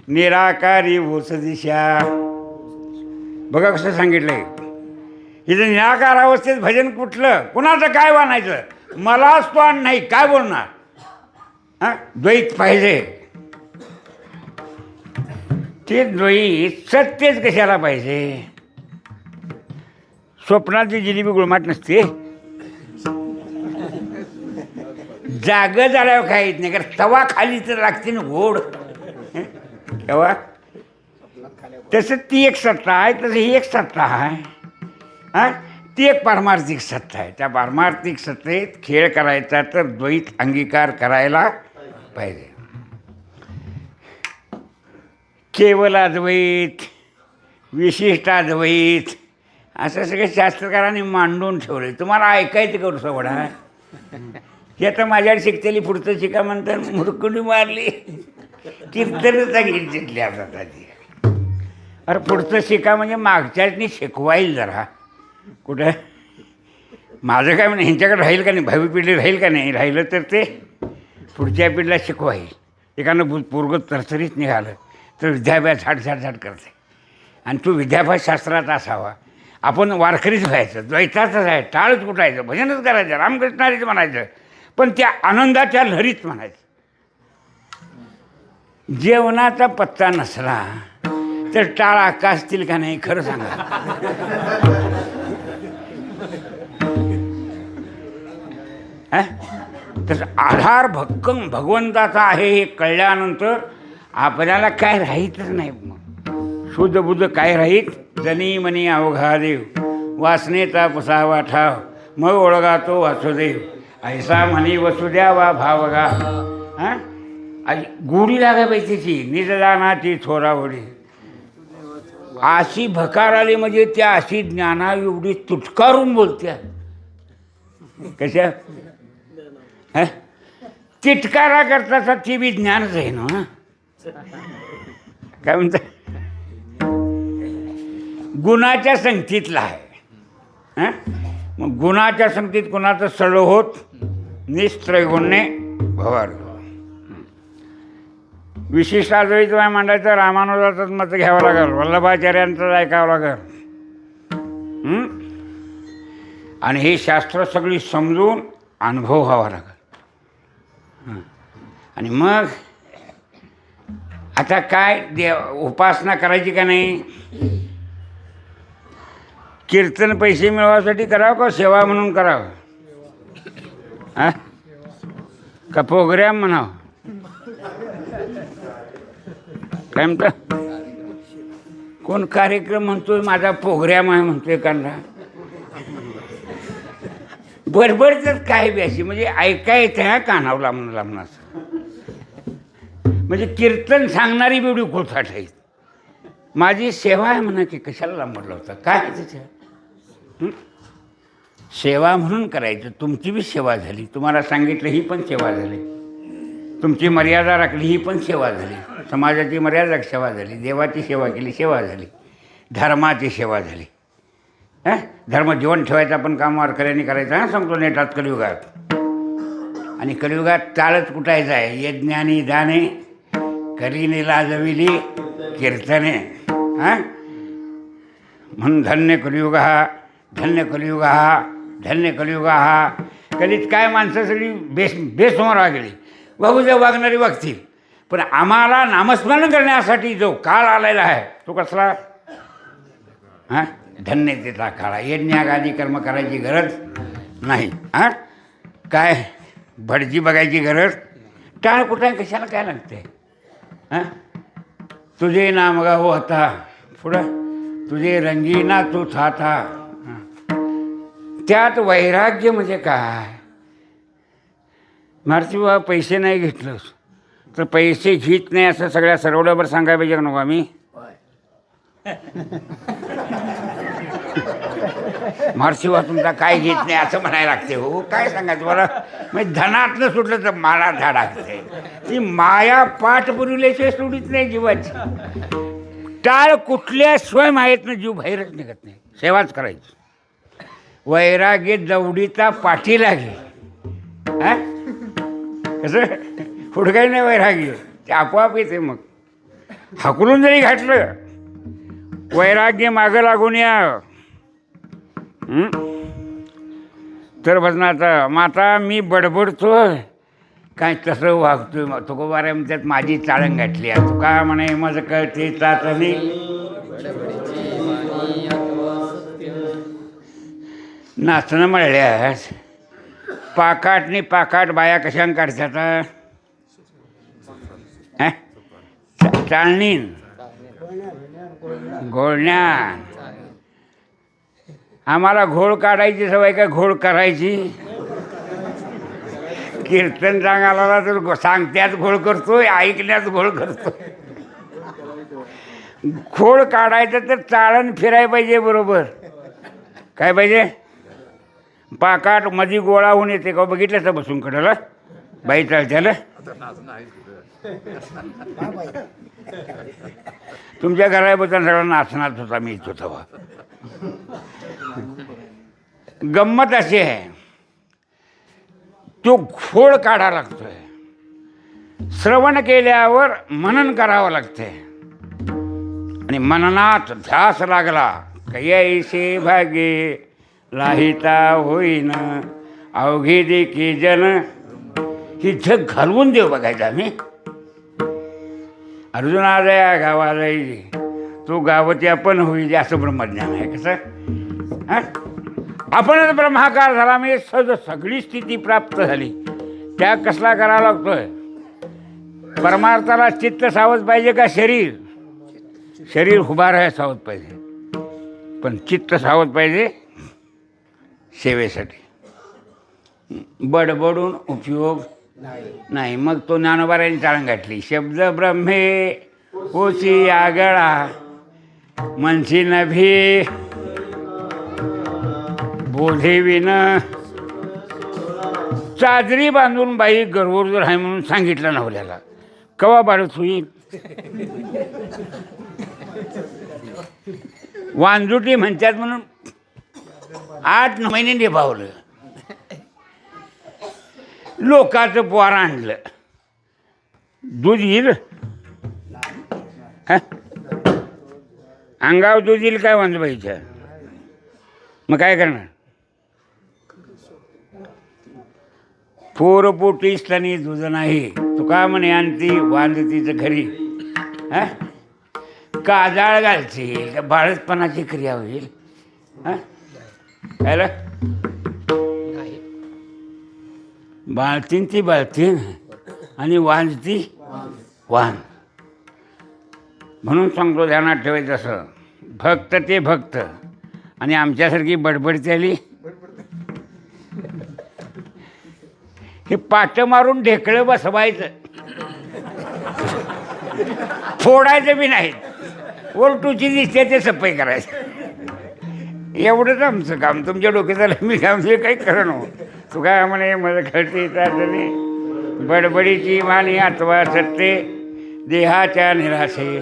निराकारी भूस दिशा. बघा कसं सांगितलंय. इथं निराकार अवस्थेत भजन कुठलं? कुणाचं काय वाणायचं? मलाच तो नाही, काय बोलणार? द्वैत पाहिजे. ते द्वैत सत्यच कशाला पाहिजे? स्वप्नाची जिलेबी गुळमाट नसते. जागं झाल्यावर काय येत नाही कारण तवा खाली तर लागते ना घोड तेव्हा तसं ती एक सत्ता आहे तसं ही एक सत्ता आहे हां ती एक पारमार्थिक सत्ता आहे. त्या पारमार्थिक सत्तेत खेळ करायचा तर द्वैत अंगीकार करायला पाहिजे. केवल अद्वैत विशिष्ट अद्वैत असं सगळं शास्त्रकारांनी मांडून ठेवलं. तुम्हाला ऐकायचं करू सवड आहे हे आता माझ्याकडे शिकतेली पुढचं शिका म्हणतात मुरकुंडी मारली कीर्तनच घेतली आता त्याची. अरे पुढचं शिका म्हणजे मागच्यानी शिकवाईल जरा कुठं माझं काय म्हणजे ह्यांच्याकडे राहील का नाही भावी पिढी राहील का नाही राहिलं तर ते पुढच्या पिढीला शिकवाईल. एखादं पोरगं तरतरीत निघालं तर विद्याभ्यास झाट करते आणि तो विद्याभ्यास शास्त्रात असावा. आपण वारकरीच व्हायचं द्वैताचंच आहे टाळच कुठायचं भजनच करायचं रामकृष्णारीच म्हणायचं पण त्या आनंदाच्या लहरीत म्हणायचं. जेवणाचा पत्ता नसला तर टाळ आकाशतील का नाही खरं सांगा. तसं आधार भक्कम भगवंताचा आहे हे कळल्यानंतर आपल्याला काय राहीतच नाही. मग शुद्ध बुद्ध काय राहीत जनी मनी अवघा देव वासनेचा पुसावा ठाव मग ओळगा तो वासुदेव ऐसा म्हणी वसुद्या वा भावगा. हां गोडी लागा पाहिजे त्याची निजदानाची थोरावडी अशी भकार आली म्हणजे त्या अशी ज्ञाना एवढी तुटकारून बोलत्या कशा हा तिटकारा करता ती बी ज्ञानच आहे ना. काय म्हणता गुणाच्या संगतीतला आहे. हां मग गुणाच्या संगतीत कुणाचं सळ होत निस्त्रैगुण्ये भवार. विशिष्ट अद्वैत मांडायचं रामानुजाचंच मत घ्यावं लागेल वल्लभाचार्यांचंच ऐकावं लागेल. आणि ही शास्त्र सगळी समजून अनुभव व्हावा लागेल. आणि मग आता काय उपासना करायची का नाही कीर्तन पैसे मिळवासाठी करावं का सेवा म्हणून करावं हां का प्रोग्रॅम म्हणावं काय म्हणतं कोण कार्यक्रम म्हणतोय माझा प्रोग्रॅम आहे म्हणतोय कांदा बडबडच काय बी अशी म्हणजे ऐका येतं ह्या कानावला म्हणून असं म्हणजे कीर्तन सांगणारी बेवडी कोळथाट आहे. माझी सेवा आहे म्हणा की कशाला लांबडला होता काय त्याच्या सेवा म्हणून करायचं. तुमची बी सेवा झाली तुम्हाला सांगितलं ही पण सेवा झाली. तुमची मर्यादा राखली ही पण सेवा झाली. समाजाची मर्यादा सेवा झाली. देवाची सेवा केली सेवा झाली. धर्माची सेवा झाली. हां धर्म जीवन ठेवायचा पण काम वारकऱ्यांनी करायचं हां सांगतो नेटात कलियुगात. आणि कलियुगात टाळच कुठायचं आहे यज्ञानी दाने करीने लाजविली कीर्तने. हां म्हणून धन्य कलियुग हा धन्य कलियुग हा धन्य कलियुग हा. कधीच काय माणसं सगळी बेसमोर गेली वागूद्या वागणारी वागतील पण आम्हाला नामस्मरण करण्यासाठी जो काळ आलेला आहे तो कसला हां धन्यतेचा काळ. यज्ञागादी कर्म करायची गरज नाही. हां काय भटजी बघायची गरज टाळ कुठं कशाला काय लागते. हां तुझे नाम गाव होता पुढं तुझे रंगीना तू था. त्यात वैराग्य म्हणजे काय मारती बाबा पैसे नाही घेतलंस तर पैसे घेत नाही असं सगळ्या सरवड्यावर सांगायला पाहिजे का नको आम्ही. मारशिवा तुमचा काय घेत नाही असं म्हणायला लागते. हो काय सांगायचं मला म्हणजे धनातलं सुटलं तर मला धाड लागते. ती माया पाठ पुरवल्याशिवाय सोडित नाही जीवाची. टाळ कुठल्या स्वयंमायेतनं जीव बाहेरच निघत नाही. सेवाच करायची. वैराग्य जवडीचा पाठी लागे. हां कसं पुढं काही नाही वैराग्य ते आपोआप येते. मग हाकलून जरी घातलं वैराग्य मागं लागून या तर भजनाचा माता मी बडबडतोय काय तसं वागतोय. मग तुकोबाऱ्या म्हणतात माझी चाळण गाठली आहे. तू काय म्हणे माझं कळते चाचणी नाचणं म्हणल्यास पाकाटनी पाकाट बाया कशाने काढतात? चाळणीन, घोळण्या. आम्हाला घोळ काढायची सवय का घोळ करायची? कीर्तन सांगायला तर सांगत्यात घोळ करतोय, ऐकण्यात घोळ करतोय. घोळ काढायचं तर चाळण फिरायला पाहिजे बरोबर. काय पाहिजे? पाकाट मध्ये गोळा होऊन येते का? बघितलं तर बसून कडला बाई चालत्याला. तुमच्या घराबद्दल सगळा नाचनात होता, मी इथं होता. गंमत अशी आहे, तो घोळ काढावा लागतोय. श्रवण केल्यावर मनन करावं लागते आणि मननात ध्यास लागला कैसे भागे लाहिता होईन अवघे देखी जन. ही जग घालवून देव बघायचा आम्ही. अर्जुना जया गावा जाई तो गावती आपण होईल असं ब्रह्मज्ञान आहे. कसं आपणच ब्रह्माकार झाला म्हणजे सहज सगळी स्थिती प्राप्त झाली. त्याग कसला करावा लागतोय? परमार्थाला चित्त सावध पाहिजे का शरीर? शरीर उभा राहाय सावध पाहिजे, पण चित्त सावध पाहिजे सेवेसाठी. बडबडून उपयोग नाही. मग तो ज्ञानोबारांनी चाळण घातली. शब्द ब्रह्मे होची आगळा मनसी नभी बोधे विन. चादरी बांधून बाई गर्भोर आहे म्हणून सांगितलं नवऱ्याला. कवा बाळत होईल? वांजुटी म्हणतात म्हणून 8 महिने निभावलं. लोकाचं पोर आणलं, दूध येईल अंगावर दूध येईल काय वांजबाईच्या? मग काय करणार? पोरपोटी स्तनी दूध नाही. तुका म्हणे आणती वांजतीचं घरी काजाळ घालची, बाळसपणाची क्रिया होईल. काय बाळतीन ती बाळतीन आणि वांजती वान. म्हणून सांगतो ध्यानात ठेवायचं. असं भक्त ते भक्त आणि आमच्यासारखी बडबडती आली. हे पाट मारून ढेकळं बसवायचं, फोडायचं बी नाही. ओलटूची दिसते ते सफाई करायचं. एवढंच आमचं काम. तुमच्या डोक्यात आलं मी काम हे काही करणं हो. तू काय म्हणे मला कळते बडबडीची मानी अथवा सत्ते देहाच्या निराशे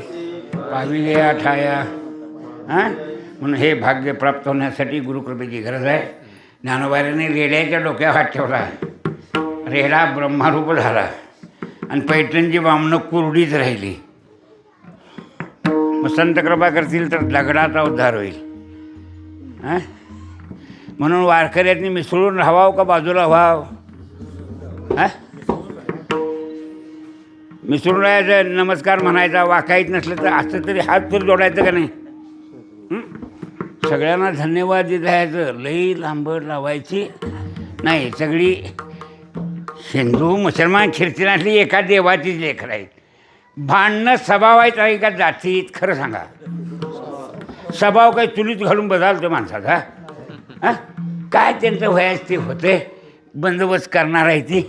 पाविले आठाया. म्हणून हे भाग्य प्राप्त होण्यासाठी गुरुकृपेची गरज आहे. ज्ञानोबाने रेड्याच्या डोक्यावर हात ठेवला. रेडा ब्रह्मारूप झाला आणि पैठणची वामनं कुरडीच राहिली. मग संत कृपा करतील तर दगडाचा उद्धार होईल. म्हणून वारकऱ्यांनी मिसळून राहावं का बाजूला व्हावं? मिसळून राहायचं, नमस्कार म्हणायचा. वाकायत नसलं तर असं तरी हात तर जोडायचं का नाही? सगळ्यांना धन्यवाद देत राहायचं. लई लांबड लावायची नाही. सगळी हिंदू मुसलमान ख्रिश्चनातली एका देवाचीच लेकर आहेत. भांडणं स्वभावायचं आहे का जातीत? खरं सांगा. स्वभाव काही चुलीत घालून बदलतो माणसाचा. काय त्यांचं वयास ते होते. बंदोबस्त करणार आहे ती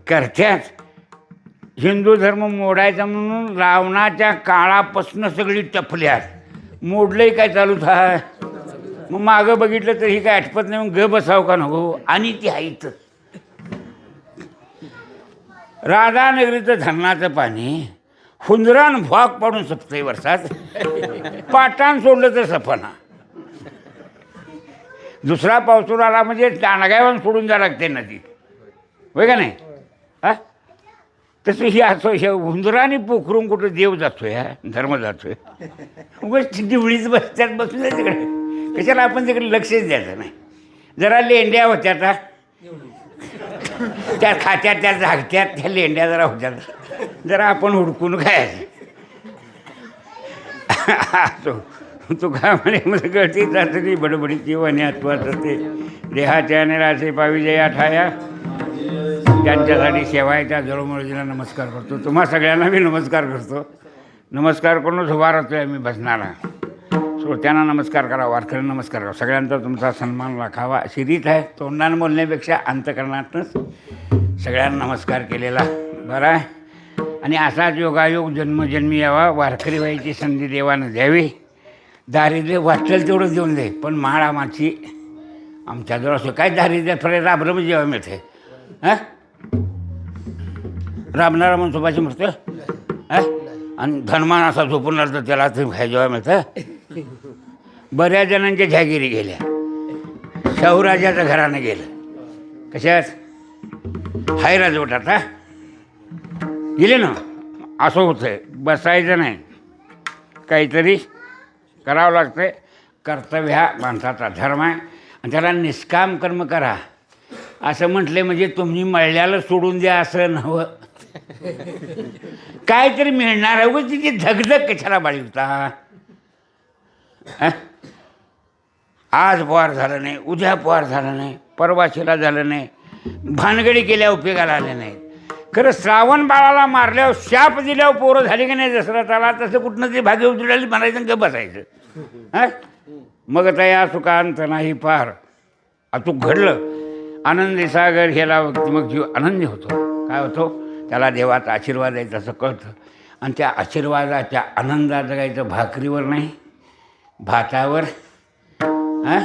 करत्यात. हिंदू धर्म मोडायचा म्हणून रावणाच्या काळापासून सगळी टपल्यात. मोडलंही काय चालूच आहे. मग मागं बघितलं तर ही काय आठपत नाही. मग ग बसावं का नको? आणि ती हाईच. राधानगरीचं धरणाचं पाणी हुंदरान भॉक पाडून सपतंय वर्षात. पाटान सोडलं तर सफना. दुसरा पावसून आला म्हणजे टाणगायवान सोडून जावं लागते नदी. होय का नाही? तसं ही असं हुंदराने पोखरून कुठं देव जातोय, धर्म जातोय. उगाच दिवळीच बसत्यात बसल्या तिकडे. कशाला आपण तिकडे लक्षच द्यायचं नाही. जरा लेंड्या होत्या आता त्या खात्यात, त्या झाकत्यात, त्या लेंड्या जरा होत्या. जरा आपण हुडकून खायचं. तू काय म्हणे मला कळती चाचणी बडबडीची वने अत्वाचं ते देहाच्या आणि रासे पाविजया ठाया त्यांच्यासाठी सेवायच्या जळोमळजीला नमस्कार करतो. तुम्हा सगळ्यांना मी नमस्कार करतो. नमस्कार करूनच उभा राहतोय मी बसणारा. श्रोत्यांना नमस्कार करा, वारकऱ्यांना नमस्कार करा, सगळ्यांचा तुमचा सन्मान राखावा अशी रीत आहे. तोंडानं बोलण्यापेक्षा अंतकरणातूनच सगळ्यांना नमस्कार केलेला बरा आहे. आणि असाच योगायोग जन्मजन्मी यावा, वारकरी व्हायची संधी देवानं द्यावी. दारिद्र्य वाटेल तेवढं देऊन दे, पण महारामाची आमच्याजवळ असं काय दारिद्र्य फळे राबरं जेव्हा मिळते. हां राबणारा म्हणून सोपाची मृत्यू हां आणि धनमान असा झोपून राहतं त्याला ते खाय जेव्हा मिळतं. बऱ्याच जणांच्या जहागिरी गेल्या, शाहूराजाचं घरानं गेलं. कशात हाय राजवट आता गेले ना. असं होतं बसायचं नाही, काहीतरी करावं लागतं. कर्तव्य हा माणसाचा धर्म आहे आणि त्याला निष्काम कर्म करा असं म्हटले म्हणजे तुम्ही मळल्याला सोडून द्या असं नव्हं. काहीतरी मिळणार आहे. उगाच तिची धगधग कशाला बाळगता. आज पोहार झालं नाही, उद्या पोहार झालं नाही, परवाशीला झालं नाही, भानगडी केल्या उपयोगाला आले नाही. खरं श्रावण बाळाला मारल्यावर शाप दिल्यावर पोरं झाली की नाही दसऱ्याला, तसं कुठनं ते भाग्य उचलायला म्हणायचं ग बसायचं. हां मग आता या सुखांत नाही पार. अचूक घडलं आनंदी सागर हेला मग जीव आनंदी होतो. काय होतो त्याला देवाचा आशीर्वाद आहे तसं कळतं. आणि त्या आशीर्वादाच्या आनंदात जगायचं भाकरीवर नाही, भातावर हां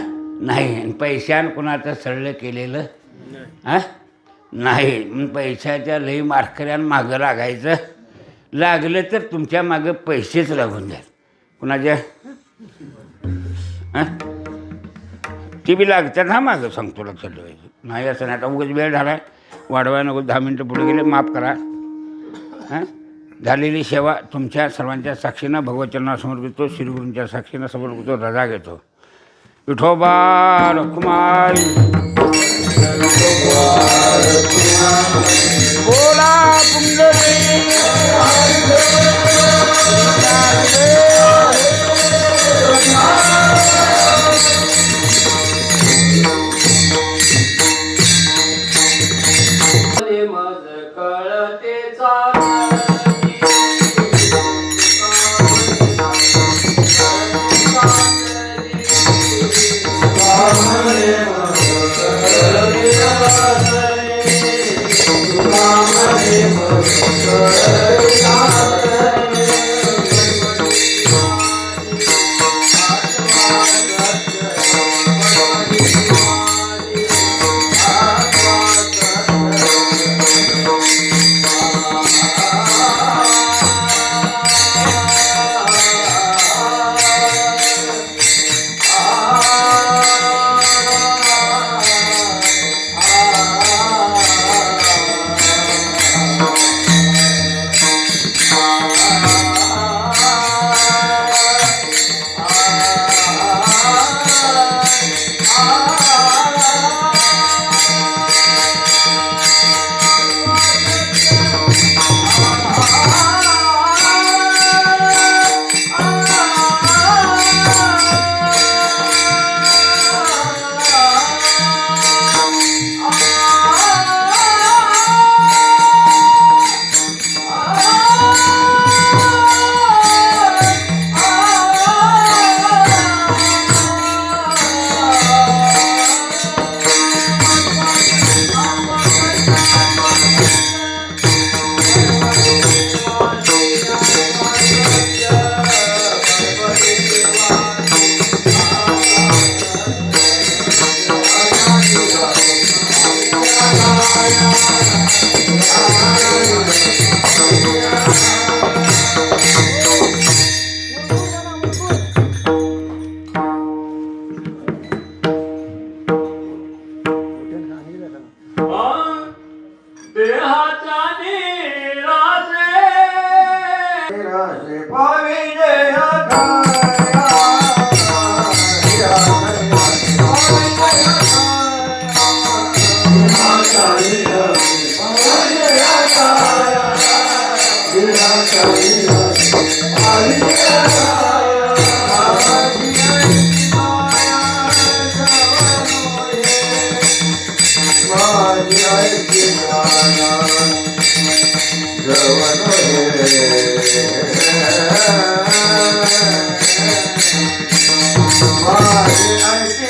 नाही. आणि पैशानं कुणाचं सळलं केलेलं हां नाही. पैशाच्या लई मारकऱ्यानं मागं लागायचं. लागलं तर तुमच्या मागं पैसेच लागून द्याल. कुणाच्या हां ती बी लागतात. हा मागं सांगतो लक्षात ठेवायचं नाही. असं नाही आता उगाच वेळ झाला आहे वाढवाय नको. 10 मिनटं पुढे गेले माफ करा. हां झालेली सेवा तुमच्या सर्वांच्या साक्षीनं भगवचरणाला समर्पितो. श्रीगुरूंच्या साक्षीनं समर्पितो. रजा घेतो. विठोबा रखुमाई बोला पुंडली Hare श्रवण माझे ऐक